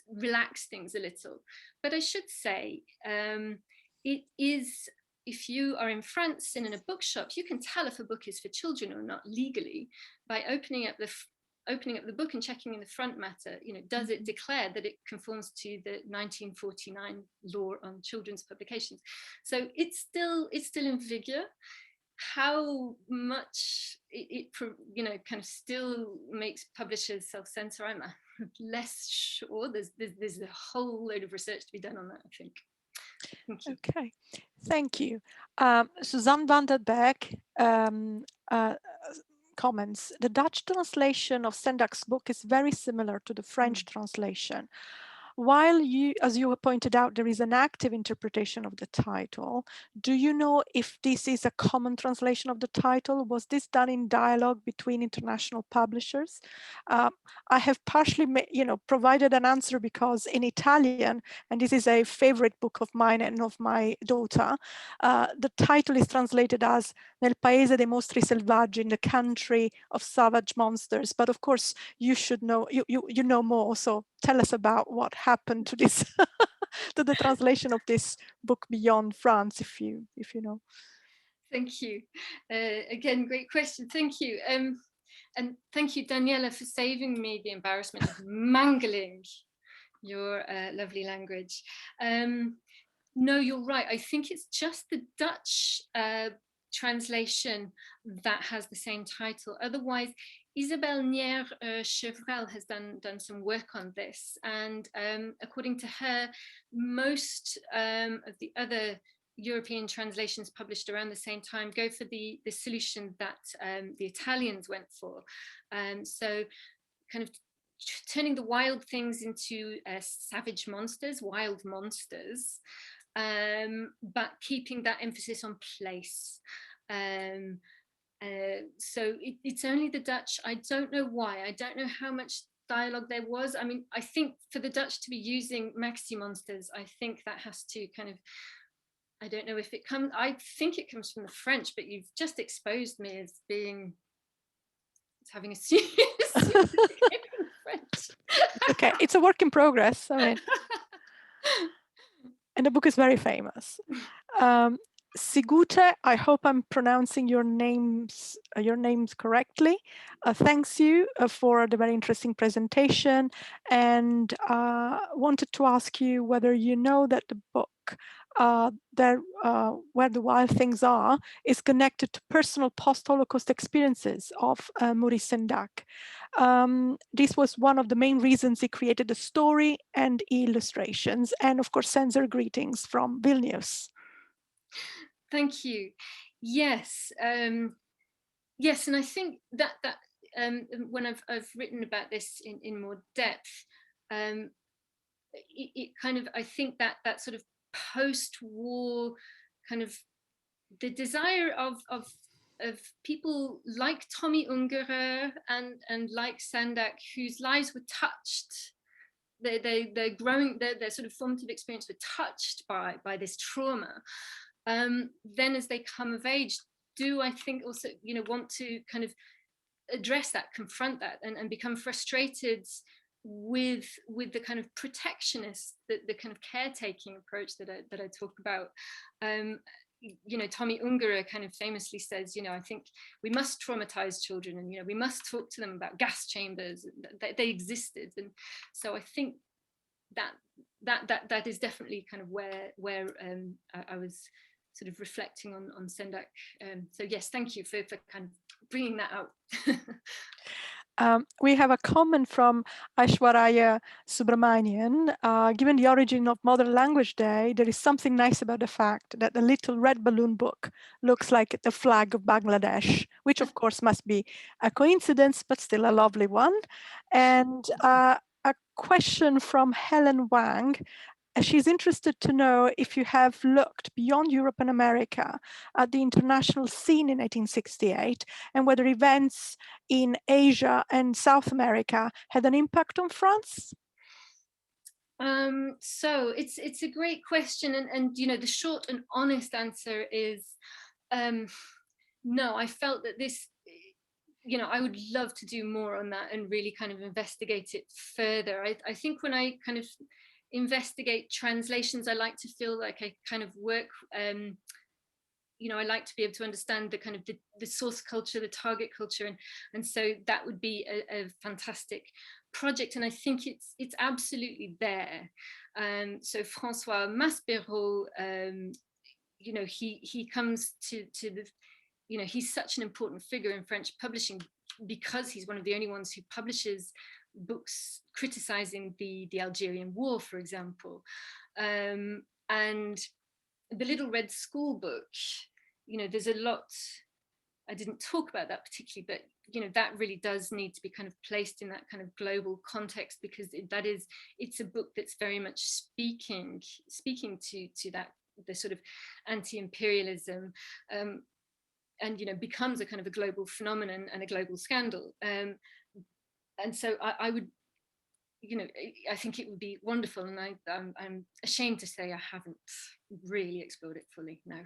S3: relax things a little. But I should say, it is, if you are in France and in a bookshop, you can tell if a book is for children or not legally by opening up the book and checking in the front matter, you know, does it declare that it conforms to the 1949 law on children's publications? So it's still in vigor. How much it you know, kind of still makes publishers self-censor, I'm less sure. There's a whole load of research to be done on that, I think. Thank you.
S2: Okay, thank you. Suzanne van der Beek comments, the Dutch translation of Sendak's book is very similar to the French translation. While you, as you pointed out, there is an active interpretation of the title, do you know if this is a common translation of the title? Was this done in dialogue between international publishers? I have partially, provided an answer because in Italian, and this is a favorite book of mine and of my daughter, the title is translated as Nel paese dei mostri selvaggi, in the country of savage monsters. But of course, you should know, you know more. So tell us about what happened to this, to the translation of this book beyond France, if you know.
S3: Thank you. Again, great question. Thank you. And thank you, Daniela, for saving me the embarrassment of mangling your lovely language. No, you're right. I think it's just the Dutch translation that has the same title. Otherwise, Isabelle Nier-Chevral has done some work on this. And according to her, most of the other European translations published around the same time go for the solution that the Italians went for. So kind of turning the wild things into savage monsters, wild monsters, but keeping that emphasis on place. So it's only the Dutch. I don't know why. I don't know how much dialogue there was. I mean, I think for the Dutch to be using maxi monsters, I think that has to kind of, I don't know if it comes, I think it comes from the French, but you've just exposed me as being, having a serious French.
S2: Okay, it's a work in progress. I mean, and the book is very famous. Sigute, I hope I'm pronouncing your names correctly. Thanks you for the very interesting presentation, and wanted to ask you whether you know that the book Where the Wild Things Are is connected to personal post-Holocaust experiences of Maurice Sendak. This was one of the main reasons he created the story and illustrations, and of course sends her greetings from Vilnius.
S3: Thank you. Yes, yes, and I think that when I've written about this in more depth, it kind of, I think that sort of post-war kind of the desire of people like Tommy Ungerer and like Sendak, whose lives were touched. They're growing, their sort of formative experience were touched by this trauma. Then as they come of age, do I think also, you know, want to kind of address that, confront that, and become frustrated with the kind of protectionist, the kind of caretaking approach that I talk about. You know, Tommy Ungerer kind of famously says, you know, I think we must traumatize children, and, you know, we must talk to them about gas chambers, that they existed. And so I think that is definitely kind of where I was sort of reflecting on Sendak. So yes, thank you for kind of bringing that out.
S2: We have a comment from Aishwarya Subramanian. Given the origin of Modern Language Day, there is something nice about the fact that the little red balloon book looks like the flag of Bangladesh, which of course must be a coincidence, but still a lovely one. And a question from Helen Wang. She's interested to know if you have looked beyond Europe and America at the international scene in 1868 and whether events in Asia and South America had an impact on France?
S3: So it's a great question, and you know, the short and honest answer is no. I felt that this, you know, I would love to do more on that and really kind of investigate it further. I think when I kind of investigate translations, I like to feel like I kind of work, you know, I like to be able to understand the kind of the source culture, the target culture, and so that would be a fantastic project, and I think it's absolutely there. So François Maspero, you know, he comes to the, you know, he's such an important figure in French publishing because he's one of the only ones who publishes books criticizing the Algerian War, for example. And the Little Red School book, you know, there's a lot, I didn't talk about that particularly, but you know, that really does need to be kind of placed in that kind of global context, because it's a book that's very much speaking to that, the sort of anti-imperialism, and you know, becomes a kind of a global phenomenon and a global scandal. And so I would, you know, I think it would be wonderful, and I'm ashamed to say I haven't really explored it fully, no.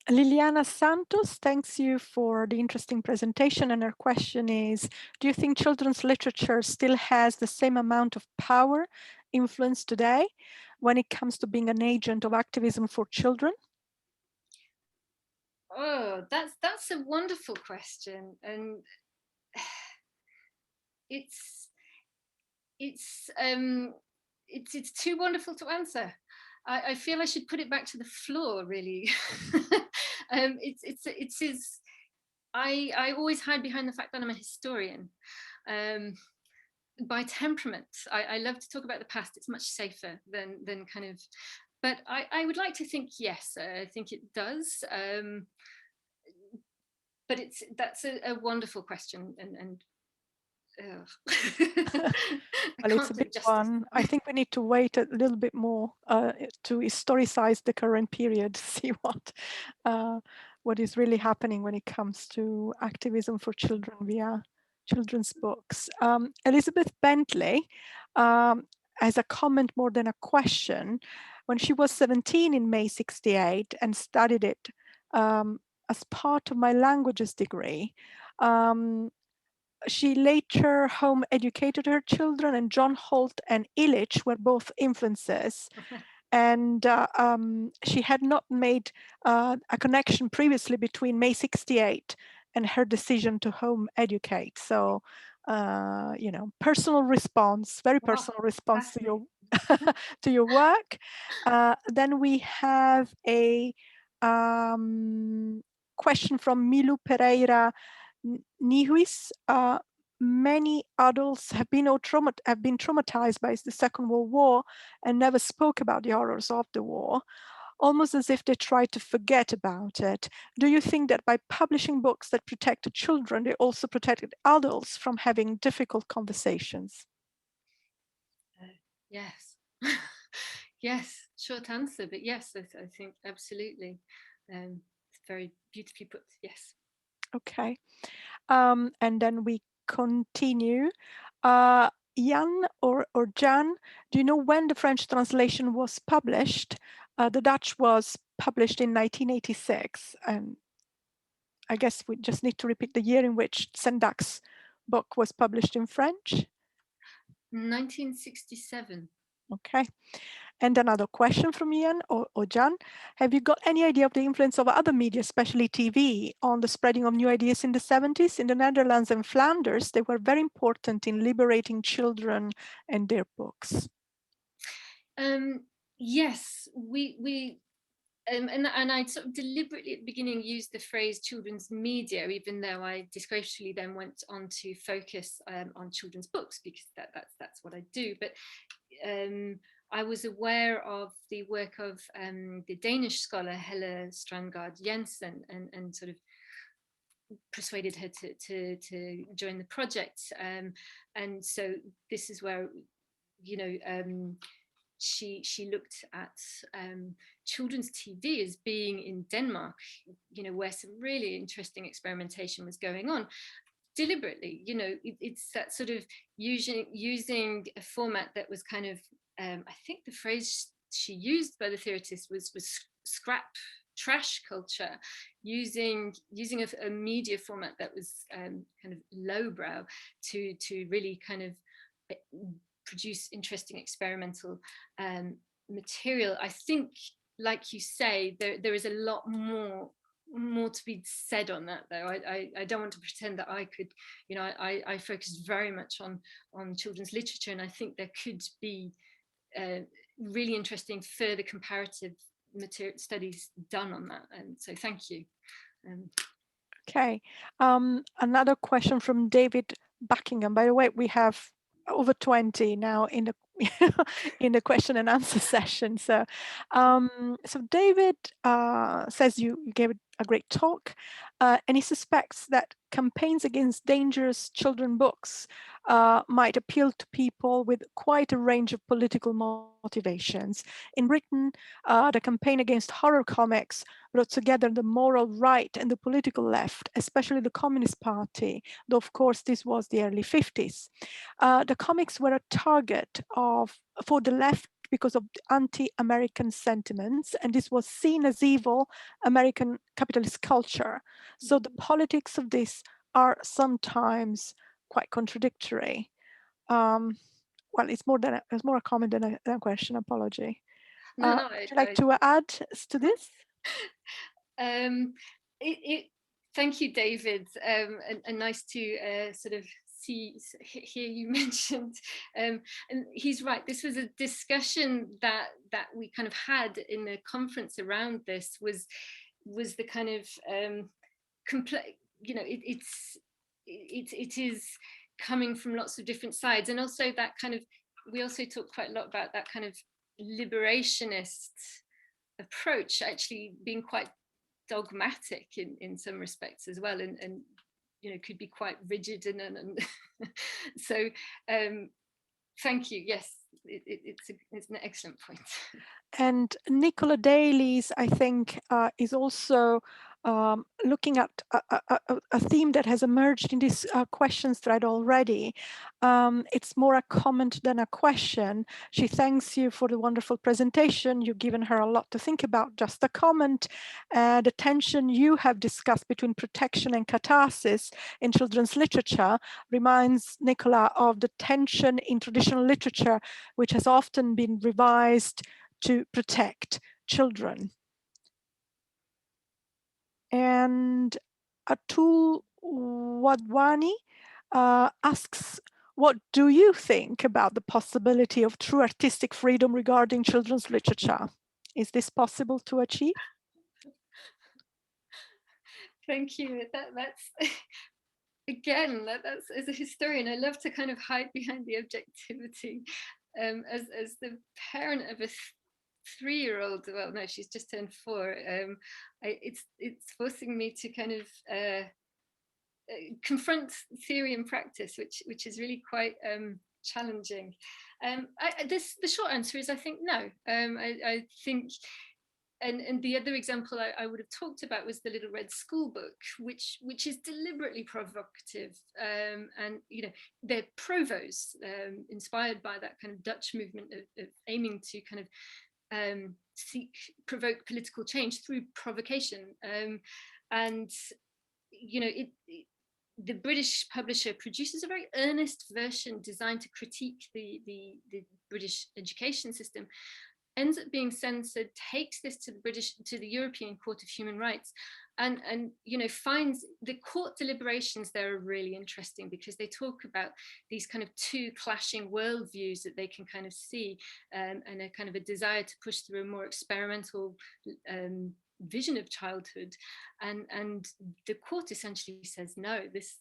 S2: Liliana Santos, thanks you for the interesting presentation, and her question is, do you think children's literature still has the same amount of power, influence today when it comes to being an agent of activism for children?
S3: Oh, that's a wonderful question, and it's too wonderful to answer. I feel I should put it back to the floor, really. I always hide behind the fact that I'm a historian. By temperament, I love to talk about the past. It's much safer than kind of, but I would like to think yes. I think it does. But that's a wonderful question, and
S2: well, it's a big one. I think we need to wait a little bit more to historicize the current period, to see what is really happening when it comes to activism for children via children's books. Elizabeth Bentley has a comment more than a question. When she was 17 in May 68 and studied it as part of my languages degree, she later home educated her children, and John Holt and Illich were both influences. And she had not made a connection previously between May 68 and her decision to home educate. So, you know, personal response, very personal response to your to your work. Then we have a question from Milu Pereira Nihuis. Many adults have been traumatized by the Second World War and never spoke about the horrors of the war, almost as if they tried to forget about it. Do you think that by publishing books that protected children, they also protected adults from having difficult conversations?
S3: Yes. Yes, short answer, but yes, I think absolutely. Very beautifully put, yes.
S2: Okay. And then we continue. Jan or Jan, do you know when the French translation was published? The Dutch was published in 1986, and I guess we just need to repeat the year in which Sendak's book was published in French.
S3: 1967.
S2: Okay. And another question from Ian or Jan. Have you got any idea of the influence of other media, especially TV, on the spreading of new ideas in the 70s? In the Netherlands and Flanders, they were very important in liberating children and their books.
S3: Yes, and I sort of deliberately at the beginning used the phrase children's media, even though I disgracefully then went on to focus on children's books, because that's what I do. But I was aware of the work of the Danish scholar Helle Strandgaard Jensen, and sort of persuaded her to join the project. And so this is where, you know, she looked at children's TV as being in Denmark, you know, where some really interesting experimentation was going on. Deliberately, you know, it's that sort of using a format that was kind of, I think the phrase she used by the theoretist was scrap trash culture, using a media format that was kind of lowbrow to really kind of produce interesting experimental material. I think, like you say, there is a lot more to be said on that, though. I don't want to pretend that I could, you know, I focused very much on children's literature, and I think there could be really interesting further comparative material studies done on that, and so thank you.
S2: Okay, another question from David Buckingham. By the way, we have over 20 now in the in the question and answer session. So, so David says you gave a great talk, and he suspects that campaigns against dangerous children books might appeal to people with quite a range of political motivations. In Britain, the campaign against horror comics brought together the moral right and the political left, especially the Communist Party, though of course this was the early 50s. The comics were a target for the left because of anti-American sentiments, and this was seen as evil American capitalist culture. So the politics of this are sometimes quite contradictory. Well, it's more a comment than a question. Apology.
S3: No,
S2: Would you like to add to this?
S3: Thank you, David, and nice to sort of hear you mentioned, and he's right. This was a discussion that we kind of had in the conference around this. Was the kind of you know, it is coming from lots of different sides, and also that kind of, we also talked quite a lot about that kind of liberationist approach actually being quite dogmatic in some respects as well, and you know, could be quite rigid and so thank you. Yes, it's an excellent point.
S2: And Nicola Daly's, I think, is also looking at a theme that has emerged in this questions thread already. It's more a comment than a question. She thanks you for the wonderful presentation. You've given her a lot to think about. Just a comment. The tension you have discussed between protection and catharsis in children's literature reminds Nicola of the tension in traditional literature, which has often been revised to protect children. And Atul Wadwani asks, what do you think about the possibility of true artistic freedom regarding children's literature? Is this possible to achieve?
S3: Thank you. That's again, that's, as a historian, I love to kind of hide behind the objectivity. As the parent of a 3-year-old, well, no, she's just turned 4. It's forcing me to kind of confront theory and practice, which is really quite challenging. The short answer is, I think no. I think. And the other example I would have talked about was the Little Red School Book, which is deliberately provocative, and you know, they're provos, inspired by that kind of Dutch movement of aiming to kind of provoke political change through provocation, and you know, the British publisher produces a very earnest version designed to critique the British education system, ends up being censored, takes this to the European Court of Human Rights, and you know, finds the court deliberations there are really interesting, because they talk about these kind of two clashing worldviews that they can kind of see, and a kind of a desire to push through a more experimental vision of childhood, and the court essentially says no, this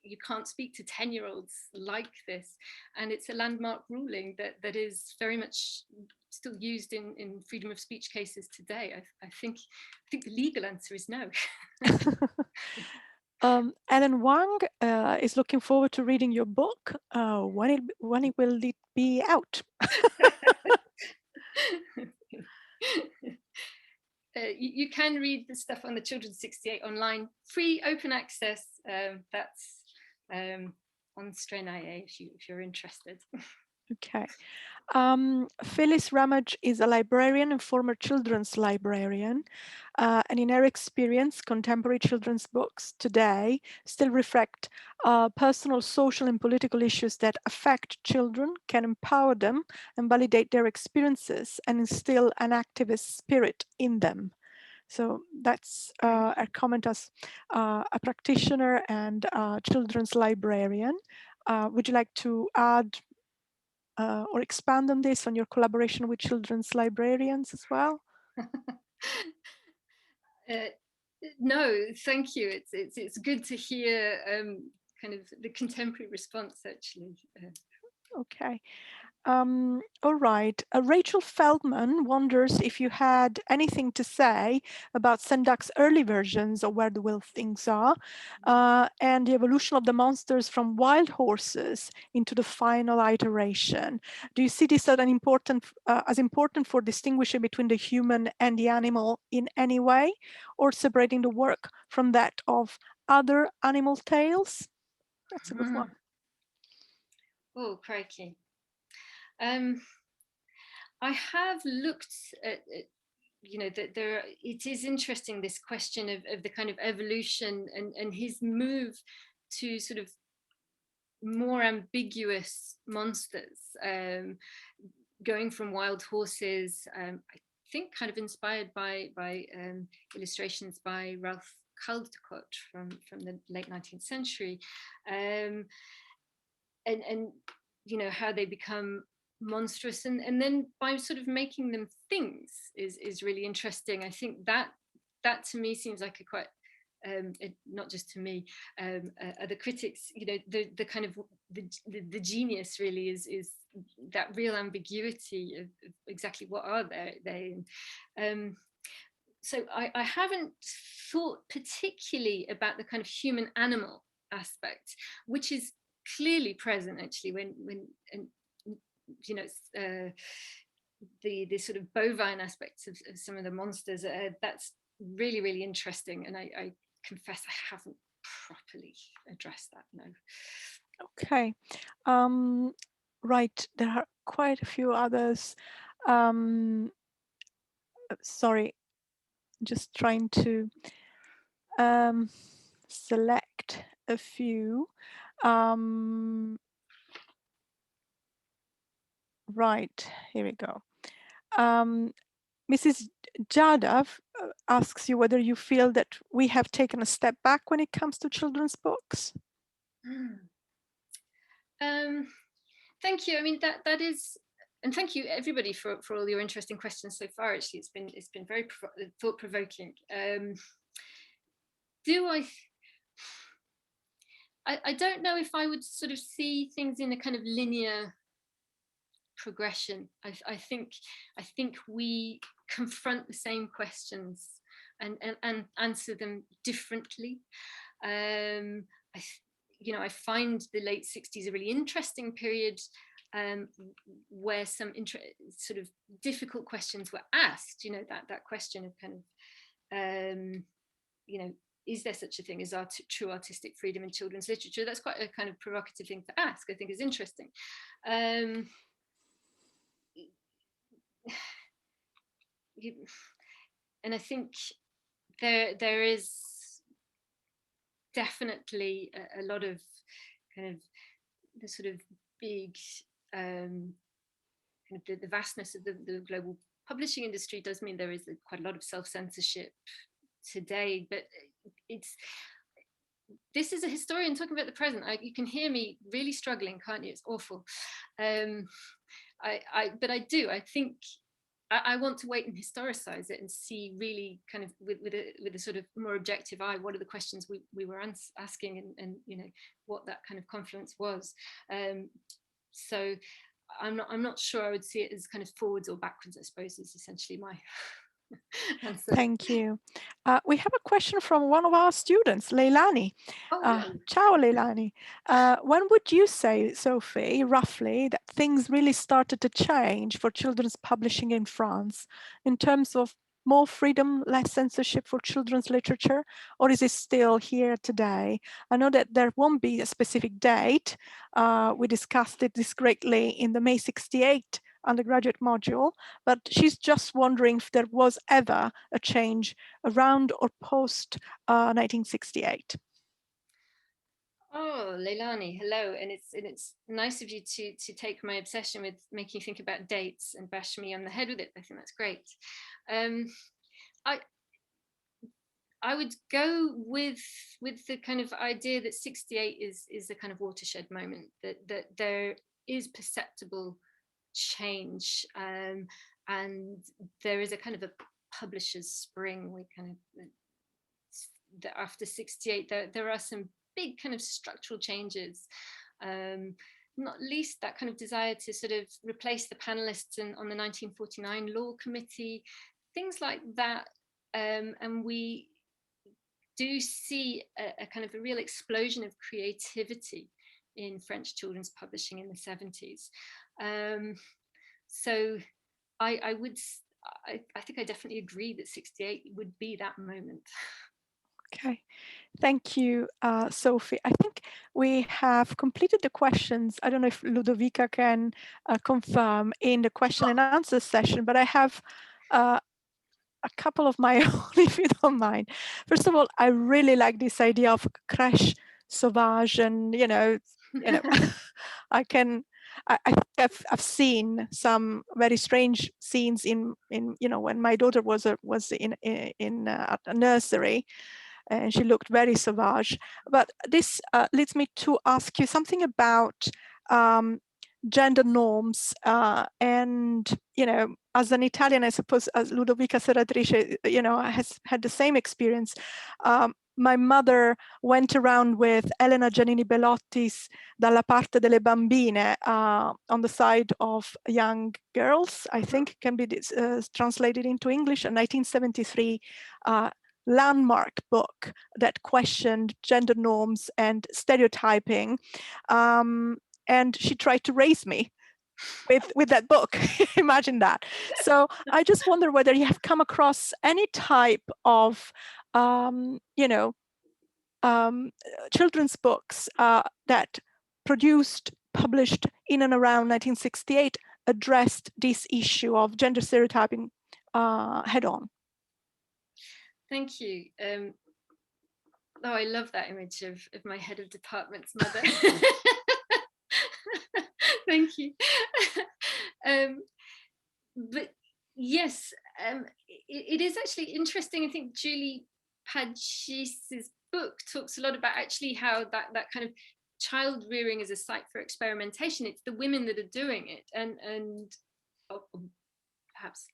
S3: you can't speak to 10-year-olds like this. And it's a landmark ruling that is very much still used in freedom of speech cases today. I think the legal answer is no.
S2: Ellen Wang is looking forward to reading your book. When will it be out?
S3: You can read the stuff on the Children's 68 online, free, open access. That's on Strain IA if you're interested.
S2: Okay. Phyllis Ramage is a librarian and former children's librarian, and in her experience, contemporary children's books today still reflect personal, social, and political issues that affect children, can empower them and validate their experiences and instill an activist spirit in them. So that's a comment as a practitioner and a children's librarian. Would you like to add or expand on this, on your collaboration with children's librarians as well?
S3: No, thank you. It's good to hear kind of the contemporary response, actually.
S2: Okay. All right. Rachel Feldman wonders if you had anything to say about Sendak's early versions of Where the Wild Things Are, and the evolution of the monsters from wild horses into the final iteration. Do you see this as as important for distinguishing between the human and the animal in any way, or separating the work from that of other animal tales? That's a good one.
S3: Oh, crikey. I have looked at you know, that it is interesting, this question of the kind of evolution and his move to sort of more ambiguous monsters, going from wild horses. I think kind of inspired by illustrations by Ralph Caldecott from the late 19th century, and you know, how they become monstrous, and then by sort of making them things is really interesting. I think that to me seems like a quite not just to me, other critics, you know, the kind of the genius really is that real ambiguity of exactly what are they. So I haven't thought particularly about the kind of human animal aspect, which is clearly present actually when you know, the sort of bovine aspects of some of the monsters. That's really, really interesting, and I confess I haven't properly addressed that, no.
S2: Okay, right, there are quite a few others. Sorry, just trying to select a few. Right, here we go. Mrs. Jadav asks you whether you feel that we have taken a step back when it comes to children's books.
S3: Thank you. I mean, that is, and thank you everybody for all your interesting questions so far. Actually, it's been very thought-provoking. I don't know if I would sort of see things in a kind of linear progression. I think we confront the same questions and answer them differently. You know, I find the late 60s a really interesting period where some sort of difficult questions were asked. You know, that question of kind of, you know, is there such a thing as true artistic freedom in children's literature? That's quite a kind of provocative thing to ask. I think is interesting. And I think there is definitely a lot of kind of the sort of big kind of the vastness of the global publishing industry does mean there is quite a lot of self-censorship today, but this is a historian talking about the present. You can hear me really struggling, can't you? It's awful. But I think I want to wait and historicize it and see really kind of with a sort of more objective eye, what are the questions we were asking, and you know, what that kind of confluence was. So I'm not sure I would see it as kind of forwards or backwards, I suppose, is essentially my answer.
S2: Thank you. We have a question from one of our students, Leilani. Ciao, Leilani. When would you say, Sophie, roughly, that things really started to change for children's publishing in France in terms of more freedom, less censorship for children's literature, or is it still here today? I know that there won't be a specific date. We discussed this greatly in the May 68 undergraduate module, but she's just wondering if there was ever a change around or post 1968.
S3: Oh, Leilani, hello, and it's nice of you to take my obsession with making you think about dates and bash me on the head with it. I think that's great. I would go with the kind of idea that 68 is a kind of watershed moment, that there is perceptible change, and there is a kind of a publisher's spring. We kind of, after 68, there are some big kind of structural changes, not least that kind of desire to sort of replace the panelists on the 1949 law committee, things like that, and we do see a kind of a real explosion of creativity in French children's publishing in the 70s. So I think I definitely agree that 68 would be that moment.
S2: Okay, thank you, Sophie. I think we have completed the questions. I don't know if Ludovica can confirm in the question and answer session, but I have a couple of my own, if you don't mind. First of all, I really like this idea of crèche sauvage, and you know, I can I think I've seen some very strange scenes in when my daughter was in a nursery, and she looked very savage. But this leads me to ask you something about gender norms, and as an Italian, I suppose, as Ludovica Serratrice, has had the same experience. My mother went around with Elena Giannini Bellotti's Dalla parte delle bambine, on the side of young girls, I think can be translated into English, a 1973 landmark book that questioned gender norms and stereotyping. And she tried to raise me with that book. Imagine that. So I just wonder whether you have come across any type of children's books that published in and around 1968 addressed this issue of gender stereotyping head on.
S3: Thank you. Oh, I love that image of my head of department's mother. Thank you. But yes, it is actually interesting. I think Julie Pagis's book talks a lot about actually how that kind of child rearing is a site for experimentation. It's the women that are doing it, and perhaps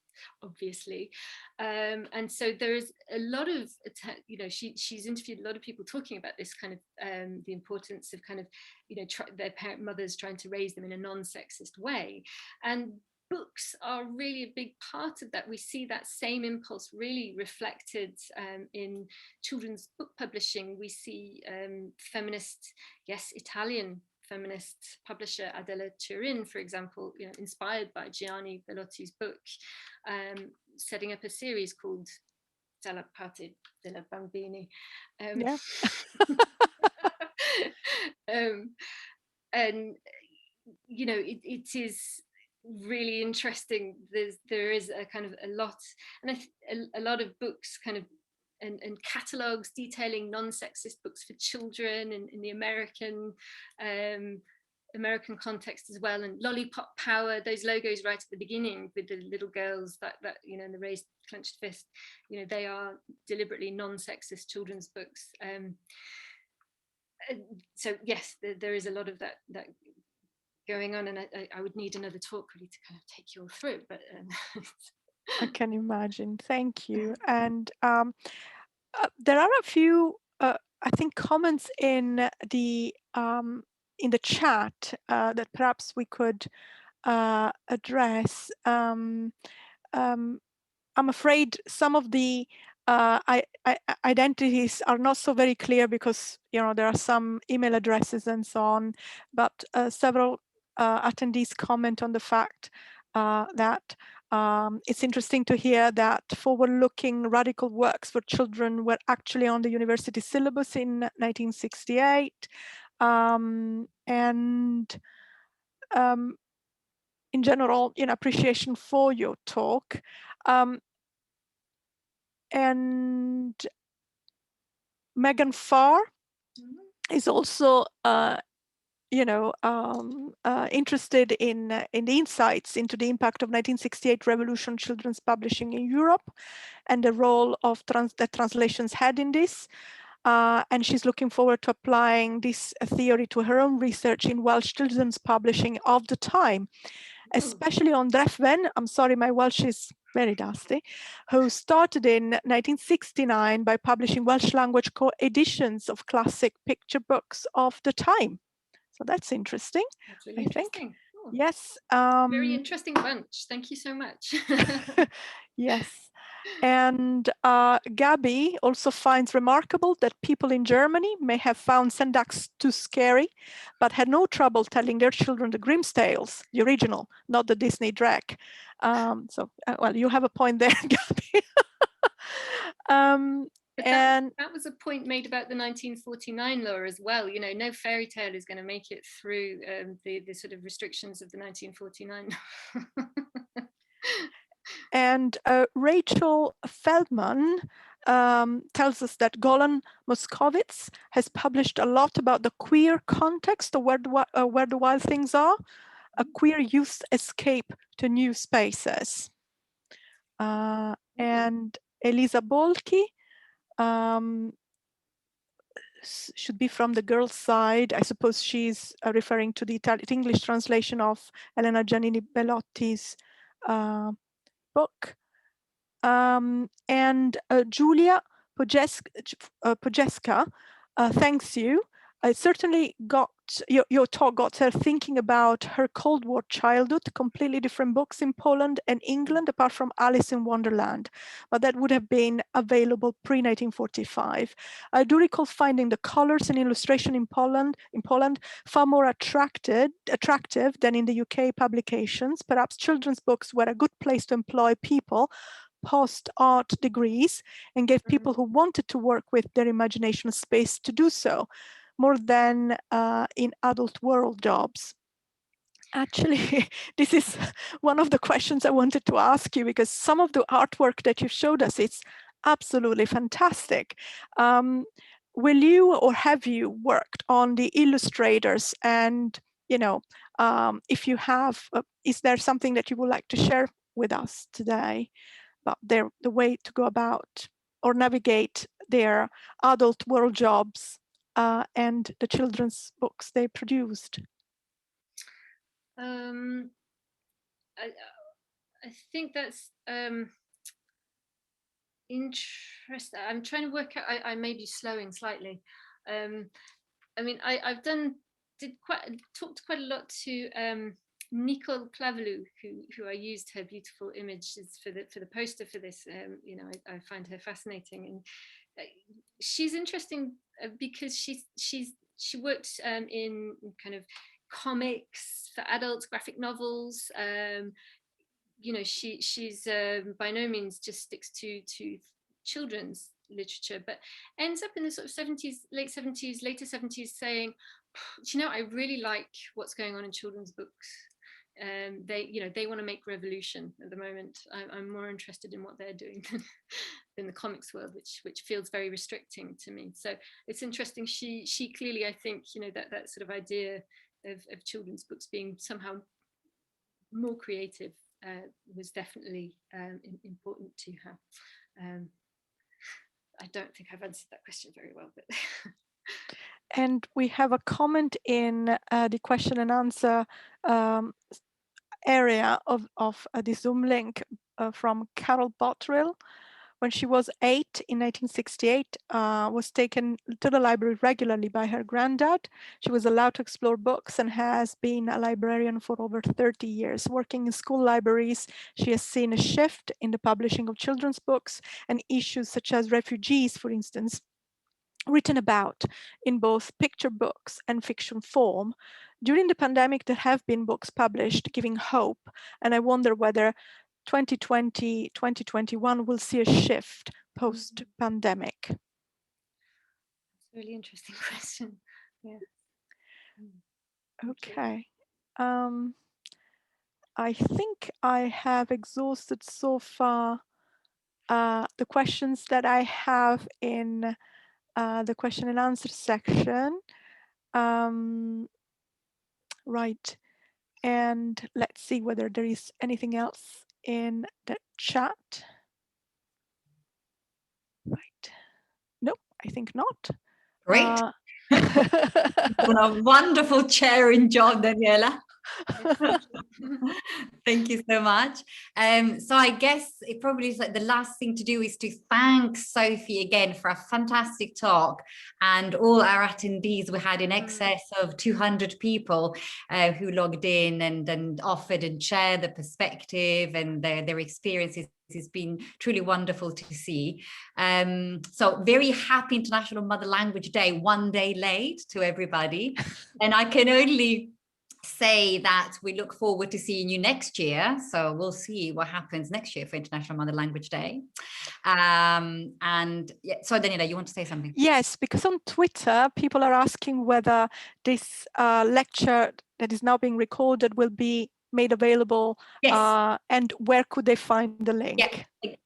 S3: obviously, and so there is a lot of she's interviewed a lot of people talking about this kind of the importance of kind of their mothers trying to raise them in a non-sexist way, and books are really a big part of that. We see that same impulse really reflected in children's book publishing. We see feminist, yes, Italian feminist publisher Adela Turin, for example, inspired by Gianni Bellotti's book, setting up a series called Dalla parte delle bambine.
S2: Yeah.
S3: And it is really interesting. There is a kind of a lot, and a lot of books kind of and catalogues detailing non-sexist books for children in the American context as well, and Lollipop Power, those logos right at the beginning with the little girls that and the raised clenched fist, they are deliberately non-sexist children's books. So yes, there is a lot of that going on, and I would need another talk really to kind of take you all through, but
S2: I can imagine. Thank you. And there are a few, I think, comments in the chat that perhaps we could address. I'm afraid some of the identities are not so very clear because there are some email addresses and so on, but several attendees comment on the fact that it's interesting to hear that forward-looking radical works for children were actually on the university syllabus in 1968, and in general, appreciation for your talk. And Megan Farr is also interested in the insights into the impact of 1968 revolution children's publishing in Europe and the role of that translations had in this. And she's looking forward to applying this theory to her own research in Welsh children's publishing of the time, especially on Drefven, I'm sorry, my Welsh is very dusty, who started in 1969 by publishing Welsh language co-editions of classic picture books of the time. So that's interesting.
S3: That's really interesting.
S2: Cool. Yes.
S3: Very interesting bunch. Thank you so much.
S2: Yes. And Gabby also finds remarkable that people in Germany may have found Sendax too scary, but had no trouble telling their children the Grimm's Tales, the original, not the Disney Drek. Well, you have a point there, Gabby.
S3: And that was a point made about the 1949 law as well. No fairy tale is going to make it through the sort of restrictions of the 1949.
S2: And Rachel Feldman tells us that Golan Moskovitz has published a lot about the queer context of where the wild things are. a queer youth escape to new spaces. And Elisa Bolki should be from the girls' side. I suppose she's referring to the English translation of Elena Giannini Bellotti's book. And Julia Podjeska thanks you. I certainly got your talk got her thinking about her Cold War childhood, completely different books in Poland and England, apart from Alice in Wonderland, but that would have been available pre-1945. I do recall finding the colors and illustration in Poland far more attractive than in the UK publications. Perhaps children's books were a good place to employ people post-art degrees and gave people who wanted to work with their imagination space to do so, more than in adult world jobs. Actually, this is one of the questions I wanted to ask you, because some of the artwork that you showed us, it's absolutely fantastic. Will you or have you worked on the illustrators? And, you know, if you have, is there something that you would like to share with us today about the way to go about or navigate their adult world jobs and the children's books they produced?
S3: I think that's interesting. I'm trying to work out. I may be slowing slightly. I mean, I've talked quite a lot to Nicole Clavelou, who I used her beautiful images for the poster for this. You know, I find her fascinating, and she's interesting because she worked in kind of comics for adults, graphic novels. You know, she's by no means just sticks to children's literature, but ends up in the sort of 70s, late 70s, later 70s, saying, you know, I really like what's going on in children's books. They want to make revolution at the moment. I'm more interested in what they're doing than the comics world, which feels very restricting to me. So it's interesting. She clearly, I think, you know, that sort of idea of children's books being somehow more creative was definitely important to her. I don't think I've answered that question very well, but.
S2: And we have a comment in the question and answer area of the Zoom link from Carol Bottrill. When she was 8 in 1968, was taken to the library regularly by her granddad. She was allowed to explore books and has been a librarian for over 30 years. Working in school libraries, she has seen a shift in the publishing of children's books, and issues such as refugees, for instance, written about in both picture books and fiction form. During the pandemic, there have been books published giving hope, and I wonder whether 2020, 2021 will see a shift post-pandemic.
S3: That's a really interesting question. Yeah.
S2: Okay. I think I have exhausted so far the questions that I have in the question and answer section. Right. And let's see whether there is anything else in the chat. Right. Nope, I think not.
S1: Great. You've done a wonderful chairing job, Daniela. Thank you so much. So I guess it probably is like the last thing to do is to thank Sophie again for a fantastic talk, and all our attendees. We had in excess of 200 people who logged in and offered and shared the perspective and their experiences. It's been truly wonderful to see. So very happy International Mother Language Day, one day late to everybody. And I can only say that we look forward to seeing you next year. So we'll see what happens next year for International Mother Language Day. And yeah, so Daniela, you want to say something?
S2: Yes, because on Twitter, people are asking whether this lecture that is now being recorded will be made available?
S1: Yes.
S2: And where could they find the link?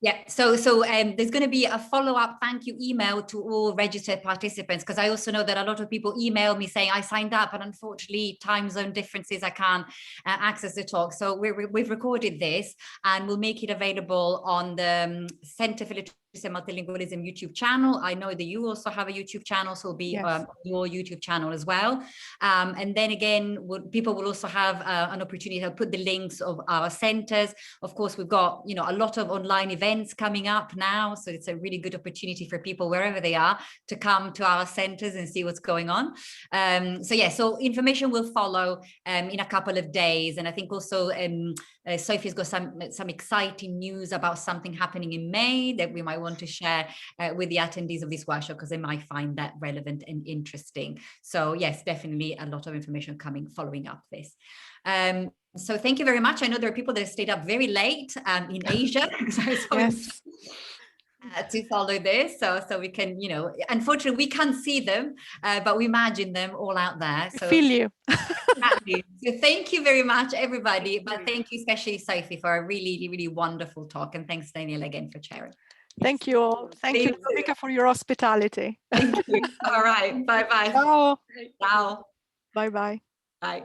S1: Yeah. So there's going to be a follow-up thank you email to all registered participants, because I also know that a lot of people email me saying I signed up, and unfortunately time zone differences, I can't access the talk. So we've recorded this, and we'll make it available on the Center for Literacy and Multilingualism YouTube channel. I know that you also have a YouTube channel, so it'll be your YouTube channel as well. And then again, people will also have an opportunity to put the links of our centers. Of course, we've got, you know, a lot of online events coming up now, so it's a really good opportunity for people wherever they are to come to our centers and see what's going on. So information will follow in a couple of days, and I think also Sophie's got some exciting news about something happening in May that we might want to share with the attendees of this workshop, because they might find that relevant and interesting. So yes, definitely a lot of information coming following up this. So thank you very much. I know there are people that have stayed up very late in Asia,
S2: Yes.
S1: to follow this. So we can, you know, unfortunately we can't see them, but we imagine them all out there. So
S2: I feel you.
S1: Exactly. So thank you very much, everybody. But thank you especially, Sophie, for a really, really wonderful talk. And thanks, Daniela, again for sharing.
S2: Thank you all. Thank you, Ludovica, for your hospitality.
S1: Thank you. All right. Bye-bye.
S2: Ciao.
S1: Ciao.
S2: Bye-bye.
S1: Bye.